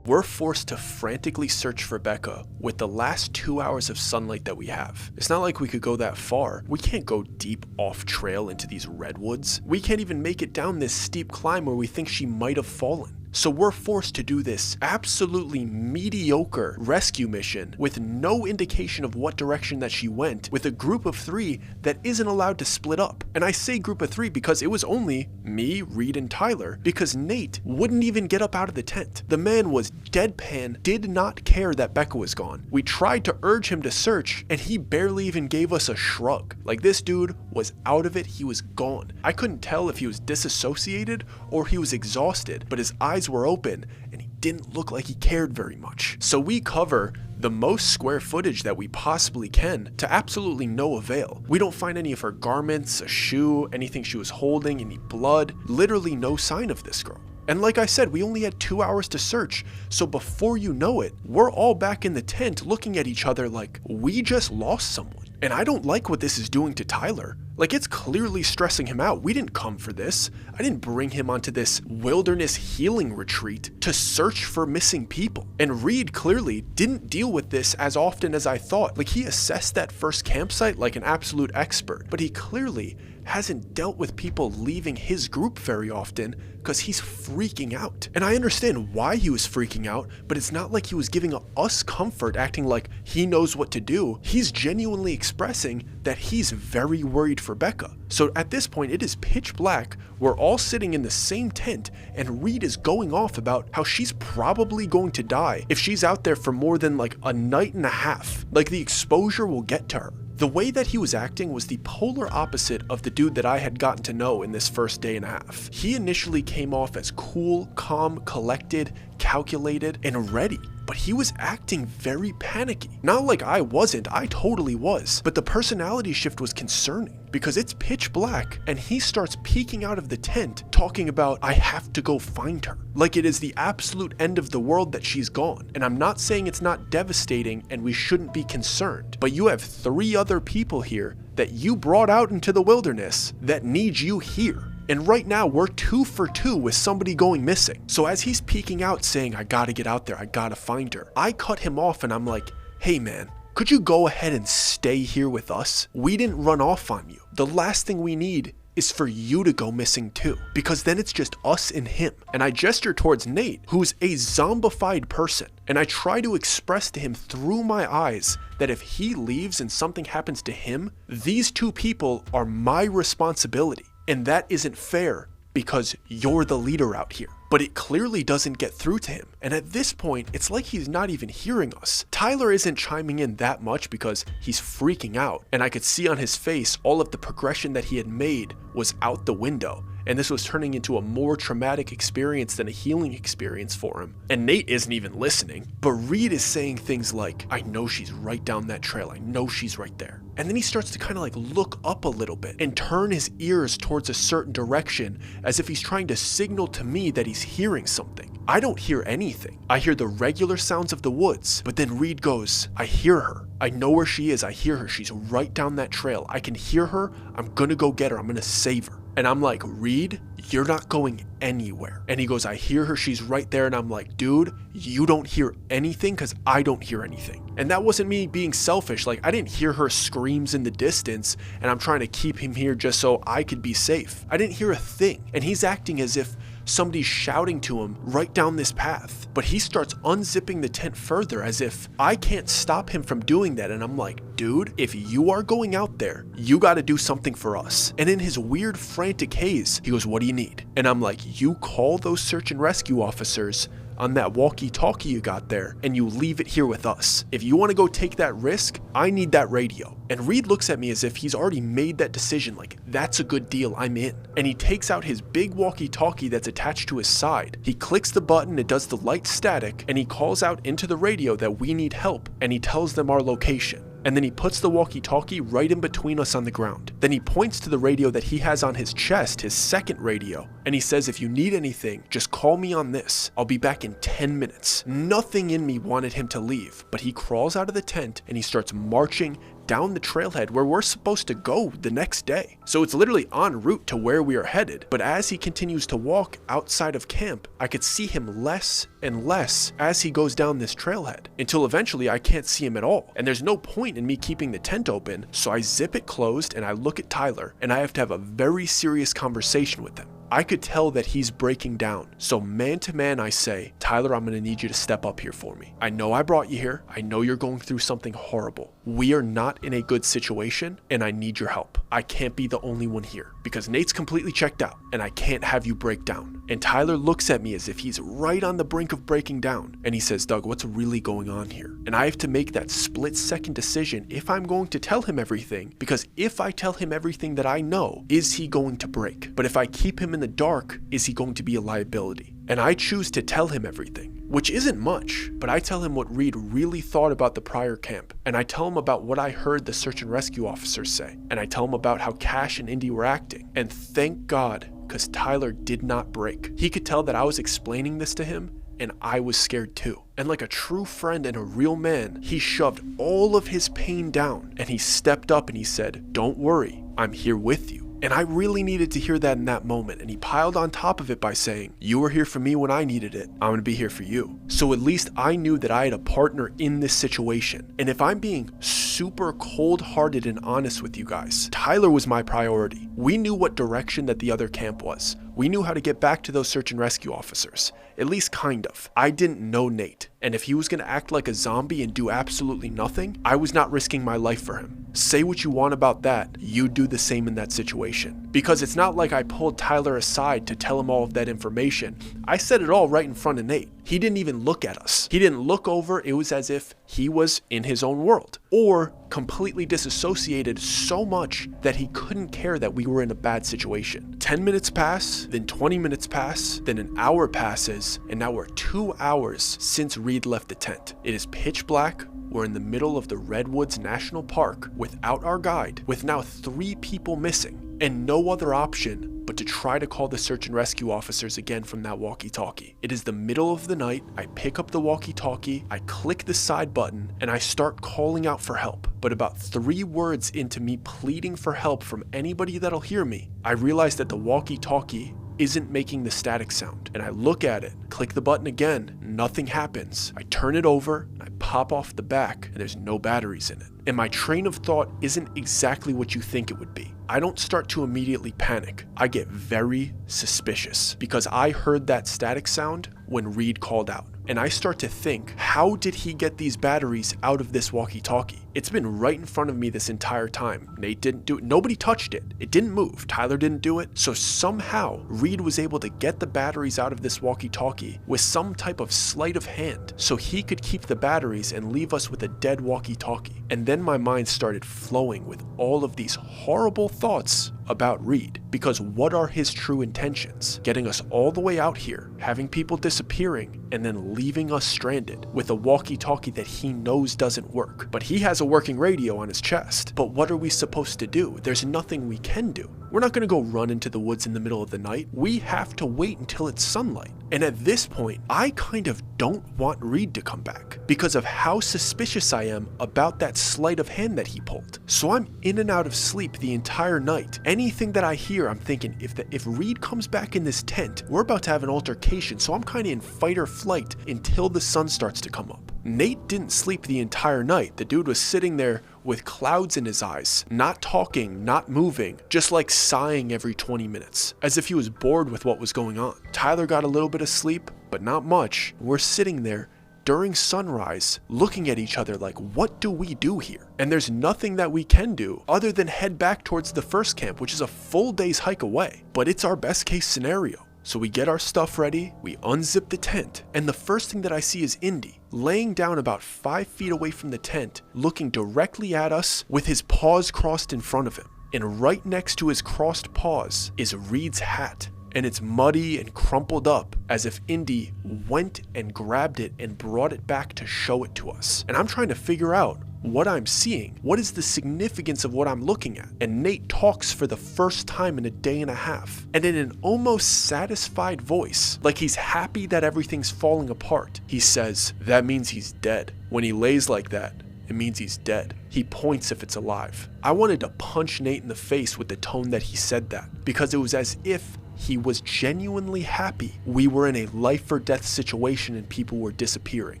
We're forced to frantically search for Becca with the last 2 hours of sunlight that we have. It's not like we could go that far. We can't go deep off trail into these redwoods. We can't even make it down this steep climb where we think she might have fallen. So we're forced to do this absolutely mediocre rescue mission with no indication of what direction that she went, with a group of 3 that isn't allowed to split up. And I say group of 3 because it was only me, Reed, and Tyler, because Nate wouldn't even get up out of the tent. The man was deadpan, did not care that Becca was gone. We tried to urge him to search, and he barely even gave us a shrug. Like, this dude was out of it, he was gone. I couldn't tell if he was disassociated or he was exhausted, but his eyes were open and he didn't look like he cared very much. So we cover the most square footage that we possibly can to absolutely no avail. We don't find any of her garments, a shoe, anything she was holding, any blood, literally no sign of this girl. And like I said, we only had 2 hours to search, so before you know it, we're all back in the tent looking at each other like we just lost someone. And I don't like what this is doing to Tyler. Like, it's clearly stressing him out. We didn't come for this. I didn't bring him onto this wilderness healing retreat to search for missing people. And Reed clearly didn't deal with this as often as I thought. Like, he assessed that first campsite like an absolute expert, but he clearly hasn't dealt with people leaving his group very often because he's freaking out. And I understand why he was freaking out, but it's not like he was giving us comfort acting like he knows what to do. He's genuinely expressing that he's very worried for Becca. So at this point, it is pitch black. We're all sitting in the same tent, and Reed is going off about how she's probably going to die if she's out there for more than like a night and a half. Like, the exposure will get to her. The way that he was acting was the polar opposite of the dude that I had gotten to know in this first day and a half. He initially came off as cool, calm, collected, calculated, and ready. But he was acting very panicky. Not like I wasn't, I totally was. But the personality shift was concerning because it's pitch black and he starts peeking out of the tent talking about, I have to go find her. Like it is the absolute end of the world that she's gone. And I'm not saying it's not devastating and we shouldn't be concerned, but you have 3 other people here that you brought out into the wilderness that need you here. And right now we're 2 for 2 with somebody going missing. So as he's peeking out saying, I gotta get out there, I gotta find her, I cut him off and I'm like, hey man, could you go ahead and stay here with us? We didn't run off on you. The last thing we need is for you to go missing too, because then it's just us and him. And I gesture towards Nate, who's a zombified person. And I try to express to him through my eyes that if he leaves and something happens to him, these 2 people are my responsibility. And that isn't fair because you're the leader out here. But it clearly doesn't get through to him. And at this point, it's like he's not even hearing us. Tyler isn't chiming in that much because he's freaking out. And I could see on his face all of the progression that he had made was out the window. And this was turning into a more traumatic experience than a healing experience for him. And Nate isn't even listening. But Reed is saying things like, I know she's right down that trail. I know she's right there. And then he starts to kind of like look up a little bit and turn his ears towards a certain direction as if he's trying to signal to me that he's hearing something. I don't hear anything. I hear the regular sounds of the woods, but then Reed goes, I hear her. I know where she is. I hear her. She's right down that trail. I can hear her. I'm gonna go get her. I'm gonna save her. And I'm like, Reed, you're not going anywhere. And he goes, I hear her. She's right there. And I'm like, dude, you don't hear anything because I don't hear anything. And that wasn't me being selfish. Like, I didn't hear her screams in the distance and I'm trying to keep him here just so I could be safe. I didn't hear a thing. And he's acting as if somebody's shouting to him right down this path. But he starts unzipping the tent further as if I can't stop him from doing that. And I'm like, dude, if you are going out there, you got to do something for us. And in his weird frantic haze, he goes, what do you need? And I'm like, you call those search and rescue officers on that walkie-talkie you got there and you leave it here with us. If you want to go take that risk, I need that radio. And Reed looks at me as if he's already made that decision, like, that's a good deal, I'm in. And he takes out his big walkie-talkie that's attached to his side. He clicks the button, it does the light static, and he calls out into the radio that we need help, and he tells them our location. And then he puts the walkie-talkie right in between us on the ground. Then he points to the radio that he has on his chest, his second radio, and he says, if you need anything, just call me on this. I'll be back in 10 minutes. Nothing in me wanted him to leave, but he crawls out of the tent and he starts marching down the trailhead where we're supposed to go the next day. So it's literally en route to where we are headed. But as he continues to walk outside of camp, I could see him less and less as he goes down this trailhead until eventually I can't see him at all. And there's no point in me keeping the tent open, so I zip it closed and I look at Tyler and I have to have a very serious conversation with him. I could tell that he's breaking down. So man to man I say, Tyler, I'm gonna need you to step up here for me. I know I brought you here. I know you're going through something horrible. We are not in a good situation and I need your help. I can't be the only one here because Nate's completely checked out and I can't have you break down. And Tyler looks at me as if he's right on the brink of breaking down. And he says, Doug, what's really going on here? And I have to make that split-second decision if I'm going to tell him everything, because if I tell him everything that I know, is he going to break? But if I keep him in the dark, is he going to be a liability? And I choose to tell him everything, which isn't much, but I tell him what Reed really thought about the prior camp. And I tell him about what I heard the search and rescue officers say. And I tell him about how Cash and Indy were acting. And thank God, because Tyler did not break. He could tell that I was explaining this to him, and I was scared too. And like a true friend and a real man, he shoved all of his pain down, and he stepped up and he said, don't worry, I'm here with you. And I really needed to hear that in that moment, and he piled on top of it by saying, you were here for me when I needed it, I'm gonna be here for you. So at least I knew that I had a partner in this situation. And if I'm being super cold-hearted and honest with you guys, Tyler was my priority. We knew what direction that the other camp was. We knew how to get back to those search and rescue officers, at least kind of. I didn't know Nate, and if he was gonna act like a zombie and do absolutely nothing, I was not risking my life for him. Say what you want about that, you do the same in that situation. Because it's not like I pulled Tyler aside to tell him all of that information. I said it all right in front of Nate. He didn't even look at us. He didn't look over. It was as if he was in his own world, or completely disassociated so much that he couldn't care that we were in a bad situation. 10 minutes pass, then 20 minutes pass, then an hour passes, and now we're 2 hours since Reed left the tent. It is pitch black. We're in the middle of the Redwoods National Park without our guide, with now 3 people missing, and no other option but to try to call the search and rescue officers again from that walkie-talkie. It is the middle of the night. I pick up the walkie-talkie, I click the side button, and I start calling out for help. But about 3 words into me pleading for help from anybody that'll hear me, I realize that the walkie-talkie isn't making the static sound. And I look at it, click the button again, nothing happens. I turn it over, I pop off the back, and there's no batteries in it. And my train of thought isn't exactly what you think it would be. I don't start to immediately panic. I get very suspicious because I heard that static sound when Reed called out. And I start to think, how did he get these batteries out of this walkie-talkie? It's been right in front of me this entire time. Nate didn't do it. Nobody touched it. It didn't move. Tyler didn't do it. So somehow Reed was able to get the batteries out of this walkie-talkie with some type of sleight of hand so he could keep the batteries and leave us with a dead walkie-talkie. And then my mind started flowing with all of these horrible thoughts about Reed, because what are his true intentions? Getting us all the way out here, having people disappearing, and then leaving us stranded with a walkie-talkie that he knows doesn't work. But he has a working radio on his chest. But what are we supposed to do? There's nothing we can do. We're not gonna go run into the woods in the middle of the night. We have to wait until it's sunlight. And at this point, I kind of don't want Reed to come back because of how suspicious I am about that sleight of hand that he pulled. So I'm in and out of sleep the entire night. Anything that I hear, I'm thinking, if Reed comes back in this tent, we're about to have an altercation. So I'm kind of in fight or flight until the sun starts to come up. Nate didn't sleep the entire night. The dude was sitting there with clouds in his eyes, not talking, not moving, just like sighing every 20 minutes, as if he was bored with what was going on. Tyler got a little bit of sleep, but not much. We're sitting there during sunrise, looking at each other like, what do we do here? And there's nothing that we can do other than head back towards the first camp, which is a full day's hike away, but it's our best case scenario. So we get our stuff ready, we unzip the tent, and the first thing that I see is Indy, laying down about 5 feet away from the tent, looking directly at us with his paws crossed in front of him. And right next to his crossed paws is Reed's hat, and it's muddy and crumpled up as if Indy went and grabbed it and brought it back to show it to us. And I'm trying to figure out what I'm seeing. What is the significance of what I'm looking at? And Nate talks for the first time in a day and a half, and in an almost satisfied voice, like he's happy that everything's falling apart. He says, that means he's dead. When he lays like that, it means he's dead. He points if it's alive. I wanted to punch Nate in the face with the tone that he said that, because it was as if he was genuinely happy we were in a life or death situation and people were disappearing.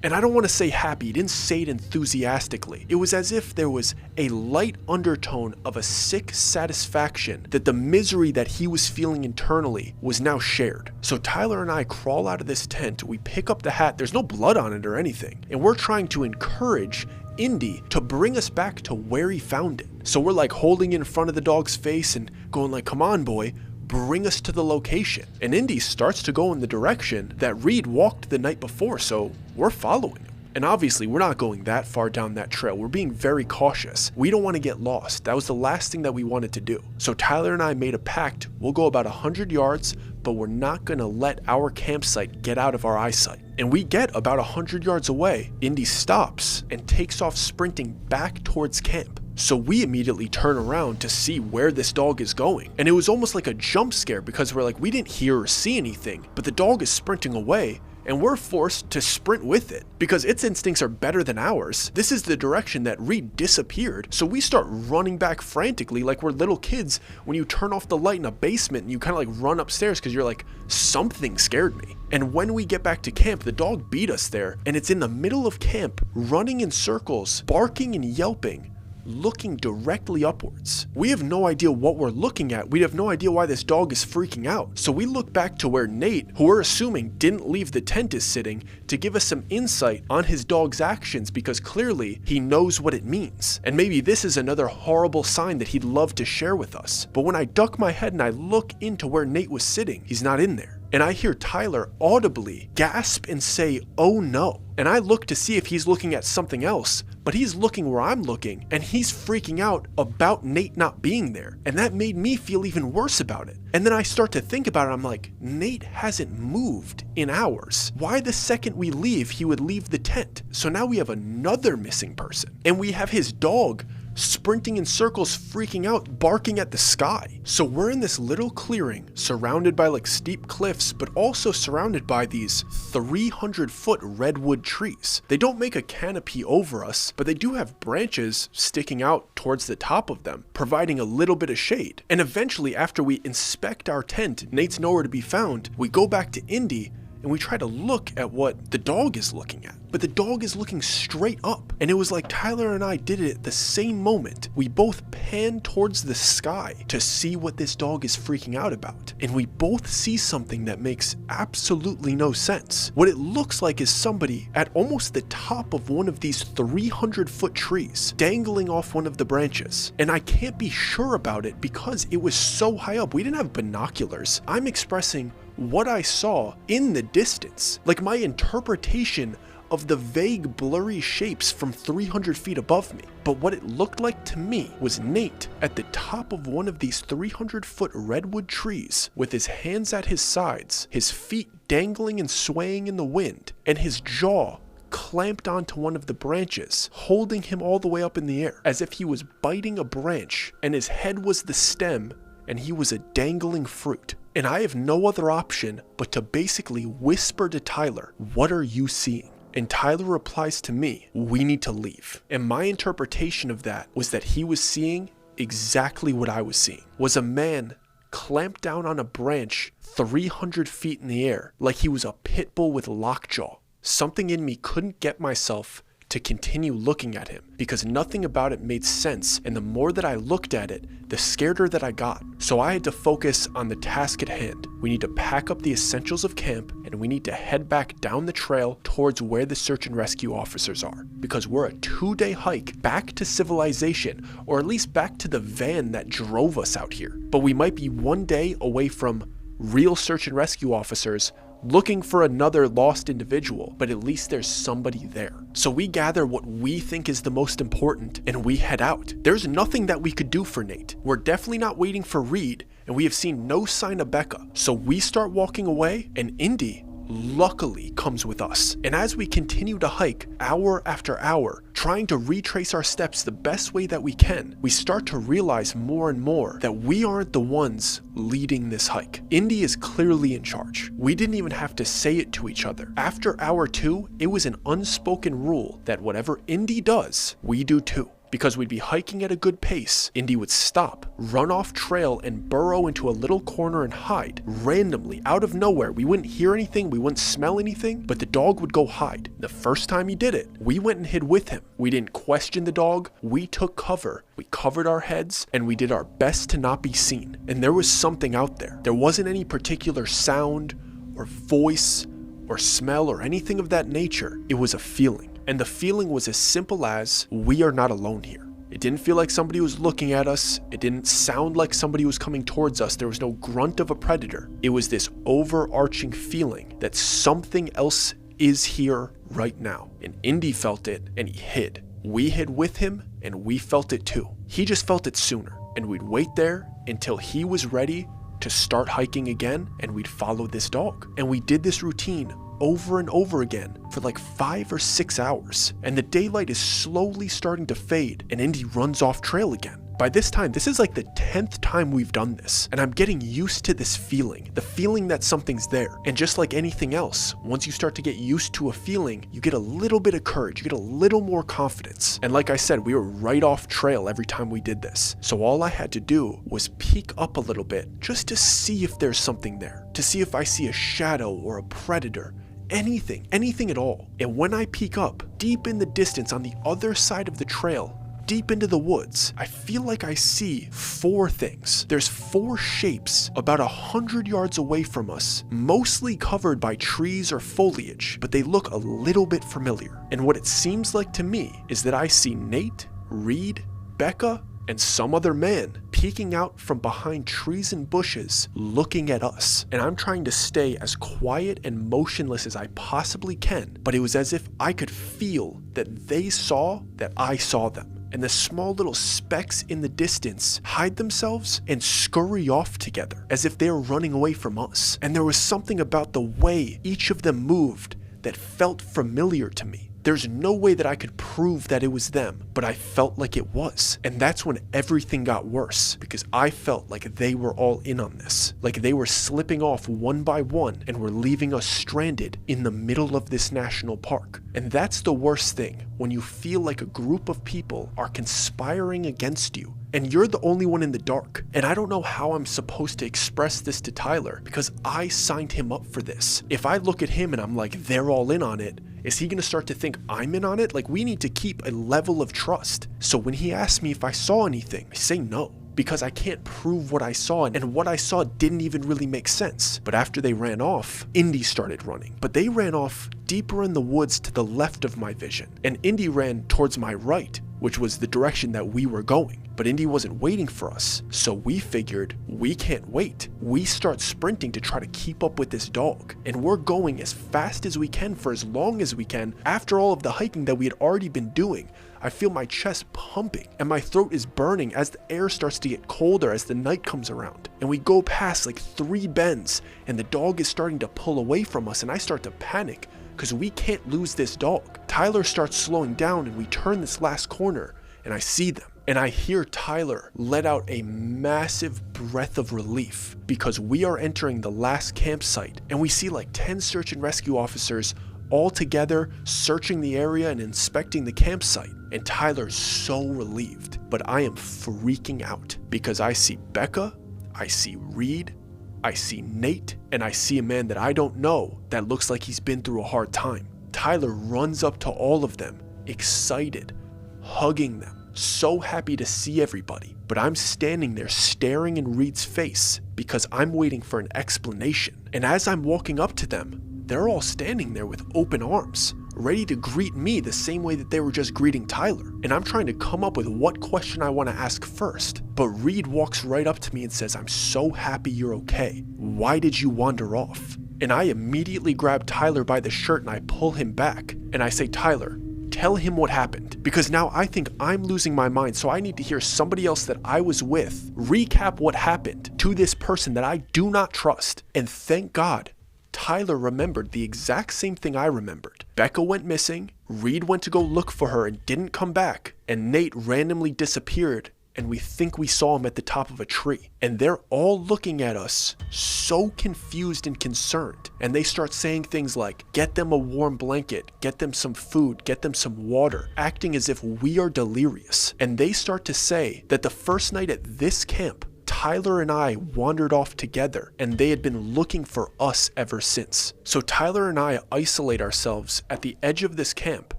And I don't want to say happy, he didn't say it enthusiastically. It was as if there was a light undertone of a sick satisfaction that the misery that he was feeling internally was now shared. So Tyler and I crawl out of this tent, we pick up the hat, there's no blood on it or anything, and we're trying to encourage Indy to bring us back to where he found it. So we're like holding it in front of the dog's face and going like, come on boy, bring us to the location. And Indy starts to go in the direction that Reed walked the night before, so we're following him. And obviously we're not going that far down that trail. We're being very cautious. We don't want to get lost. That was the last thing that we wanted to do. So Tyler and I made a pact. We'll go about 100 yards, but we're not going to let our campsite get out of our eyesight. And we get about 100 yards away. Indy stops and takes off sprinting back towards camp. So we immediately turn around to see where this dog is going. And it was almost like a jump scare because we're like, we didn't hear or see anything, but the dog is sprinting away and we're forced to sprint with it because its instincts are better than ours. This is the direction that Reed disappeared. So we start running back frantically like we're little kids when you turn off the light in a basement and you kind of like run upstairs because you're like, something scared me. And when we get back to camp, the dog beat us there and it's in the middle of camp, running in circles, barking and yelping, looking directly upwards. We have no idea what we're looking at. We have no idea why this dog is freaking out. So we look back to where Nate, who we're assuming didn't leave the tent, is sitting to give us some insight on his dog's actions because clearly he knows what it means. And maybe this is another horrible sign that he'd love to share with us. But when I duck my head and I look into where Nate was sitting, he's not in there. And I hear Tyler audibly gasp and say, "Oh no." And I look to see if he's looking at something else, but he's looking where I'm looking and he's freaking out about Nate not being there. And that made me feel even worse about it. And then I start to think about it. I'm like, Nate hasn't moved in hours. Why the second we leave, he would leave the tent? So now we have another missing person. And we have his dog sprinting in circles, freaking out, barking at the sky. So we're in this little clearing surrounded by like steep cliffs, but also surrounded by these 300-foot redwood trees. They don't make a canopy over us, but they do have branches sticking out towards the top of them, providing a little bit of shade. And eventually, after we inspect our tent, Nate's nowhere to be found, we go back to Indy and we try to look at what the dog is looking at. But the dog is looking straight up. And it was like Tyler and I did it at the same moment. We both panned towards the sky to see what this dog is freaking out about. And we both see something that makes absolutely no sense. What it looks like is somebody at almost the top of one of these 300-foot trees, dangling off one of the branches. And I can't be sure about it because it was so high up. We didn't have binoculars. I'm expressing what I saw in the distance, like my interpretation of the vague blurry shapes from 300 feet above me. But what it looked like to me was Nate at the top of one of these 300-foot redwood trees with his hands at his sides, his feet dangling and swaying in the wind, and his jaw clamped onto one of the branches, holding him all the way up in the air as if he was biting a branch and his head was the stem and he was a dangling fruit. And I have no other option but to basically whisper to Tyler, "What are you seeing?" And Tyler replies to me, "We need to leave." And my interpretation of that was that he was seeing exactly what I was seeing, was a man clamped down on a branch 300 feet in the air like he was a pit bull with lockjaw. Something in me couldn't get myself to continue looking at him because nothing about it made sense, and the more that I looked at it, the scareder that I got. So I had to focus on the task at hand. We need to pack up the essentials of camp and we need to head back down the trail towards where the search and rescue officers are, because we're a 2-day hike back to civilization, or at least back to the van that drove us out here. But we might be 1 day away from real search and rescue officers looking for another lost individual, but at least there's somebody there. So we gather what we think is the most important and we head out. There's nothing that we could do for Nate. We're definitely not waiting for Reed, and we have seen no sign of Becca. So we start walking away, and Indy luckily comes with us. And as we continue to hike hour after hour, trying to retrace our steps the best way that we can, we start to realize more and more that we aren't the ones leading this hike. Indy is clearly in charge. We didn't even have to say it to each other. After hour 2, it was an unspoken rule that whatever Indy does, we do too. because we'd be hiking at a good pace. Indy would stop, run off trail, and burrow into a little corner and hide. Randomly, out of nowhere. We wouldn't hear anything, we wouldn't smell anything, but the dog would go hide. The first time he did it, we went and hid with him. We didn't question the dog, we took cover. We covered our heads, and we did our best to not be seen. And there was something out there. There wasn't any particular sound, or voice, or smell, or anything of that nature. It was a feeling. And the feeling was as simple as, we are not alone here. It didn't feel like somebody was looking at us. It didn't sound like somebody was coming towards us. There was no grunt of a predator. It was this overarching feeling that something else is here right now. And Indy felt it, and he hid. We hid with him, and we felt it too. He just felt it sooner. And we'd wait there until he was ready to start hiking again, and we'd follow this dog. And we did this routine over and over again for like 5 or 6 hours. And the daylight is slowly starting to fade, and Indy runs off trail again. By this time, this is like the 10th time we've done this, and I'm getting used to this feeling, the feeling that something's there. And just like anything else, once you start to get used to a feeling, you get a little bit of courage, you get a little more confidence. And like I said, we were right off trail every time we did this. So all I had to do was peek up a little bit just to see if there's something there, to see if I see a shadow or a predator. Anything at all. And when I peek up, deep in the distance on the other side of the trail, deep into the woods, I feel like I see 4 things. There's 4 shapes about 100 yards away from us, mostly covered by trees or foliage, but they look a little bit familiar. And what it seems like to me is that I see Nate, Reed, Becca, and some other man peeking out from behind trees and bushes looking at us. And I'm trying to stay as quiet and motionless as I possibly can, but it was as if I could feel that they saw that I saw them. And the small little specks in the distance hide themselves and scurry off together as if they were running away from us. And there was something about the way each of them moved that felt familiar to me. There's no way that I could prove that it was them, but I felt like it was. And that's when everything got worse, because I felt like they were all in on this. Like they were slipping off one by one and were leaving us stranded in the middle of this national park. And that's the worst thing, when you feel like a group of people are conspiring against you, and you're the only one in the dark. And I don't know how I'm supposed to express this to Tyler, because I signed him up for this. If I look at him and I'm like, they're all in on it, is he gonna start to think I'm in on it? Like, we need to keep a level of trust. So when he asked me if I saw anything, I say no, because I can't prove what I saw, and what I saw didn't even really make sense. But after they ran off, Indy started running. But they ran off deeper in the woods to the left of my vision, and Indy ran towards my right, which was the direction that we were going. But Indy wasn't waiting for us, so we figured we can't wait. We start sprinting to try to keep up with this dog, and we're going as fast as we can for as long as we can. After all of the hiking that we had already been doing, I feel my chest pumping and my throat is burning as the air starts to get colder as the night comes around. And we go past like 3 bends, and the dog is starting to pull away from us, and I start to panic because we can't lose this dog. Tyler starts slowing down, and we turn this last corner, and I see them. And I hear Tyler let out a massive breath of relief, because we are entering the last campsite, and we see like 10 search and rescue officers all together searching the area and inspecting the campsite. And Tyler's so relieved, but I am freaking out because I see Becca, I see Reed, I see Nate, and I see a man that I don't know that looks like he's been through a hard time. Tyler runs up to all of them, excited, hugging them, so happy to see everybody. But I'm standing there staring in Reed's face because I'm waiting for an explanation. And as I'm walking up to them, they're all standing there with open arms, ready to greet me the same way that they were just greeting Tyler. And I'm trying to come up with what question I want to ask first. But Reed walks right up to me and says, "I'm so happy you're okay. Why did you wander off?" And I immediately grab Tyler by the shirt and I pull him back. And I say, "Tyler, tell him what happened, because now I think I'm losing my mind, so I need to hear somebody else that I was with recap what happened to this person that I do not trust." And thank God, Tyler remembered the exact same thing I remembered. Becca went missing, Reed went to go look for her and didn't come back, and Nate randomly disappeared and we think we saw him at the top of a tree. And they're all looking at us so confused and concerned. And they start saying things like, get them a warm blanket, get them some food, get them some water, acting as if we are delirious. And they start to say that the first night at this camp, Tyler and I wandered off together, and they had been looking for us ever since. So Tyler and I isolate ourselves at the edge of this camp,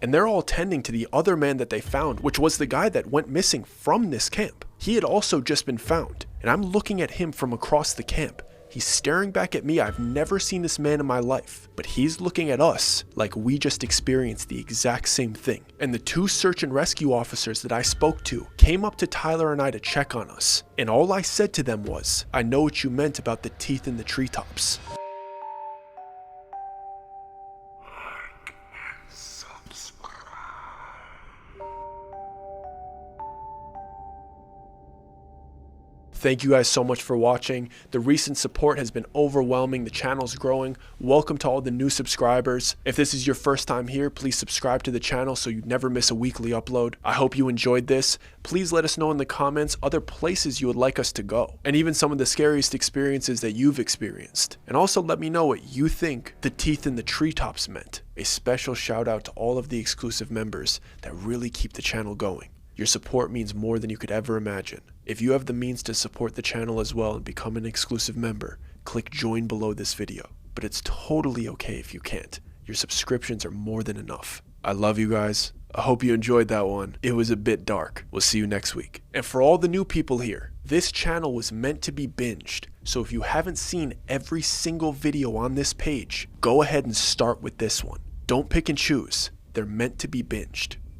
and they're all tending to the other man that they found, which was the guy that went missing from this camp. He had also just been found, and I'm looking at him from across the camp. He's staring back at me. I've never seen this man in my life, but he's looking at us like we just experienced the exact same thing. And the 2 search and rescue officers that I spoke to came up to Tyler and I to check on us. And all I said to them was, I know what you meant about the teeth in the treetops. Thank you guys so much for watching. The recent support has been overwhelming. The channel's growing. Welcome to all the new subscribers. If this is your first time here, please subscribe to the channel so you never miss a weekly upload. I hope you enjoyed this. Please let us know in the comments other places you would like us to go, and even some of the scariest experiences that you've experienced. And also let me know what you think the teeth in the treetops meant. A special shout out to all of the exclusive members that really keep the channel going. Your support means more than you could ever imagine. If you have the means to support the channel as well and become an exclusive member, click join below this video. But it's totally okay if you can't. Your subscriptions are more than enough. I love you guys. I hope you enjoyed that one. It was a bit dark. We'll see you next week. And for all the new people here, this channel was meant to be binged. So if you haven't seen every single video on this page, go ahead and start with this one. Don't pick and choose. They're meant to be binged.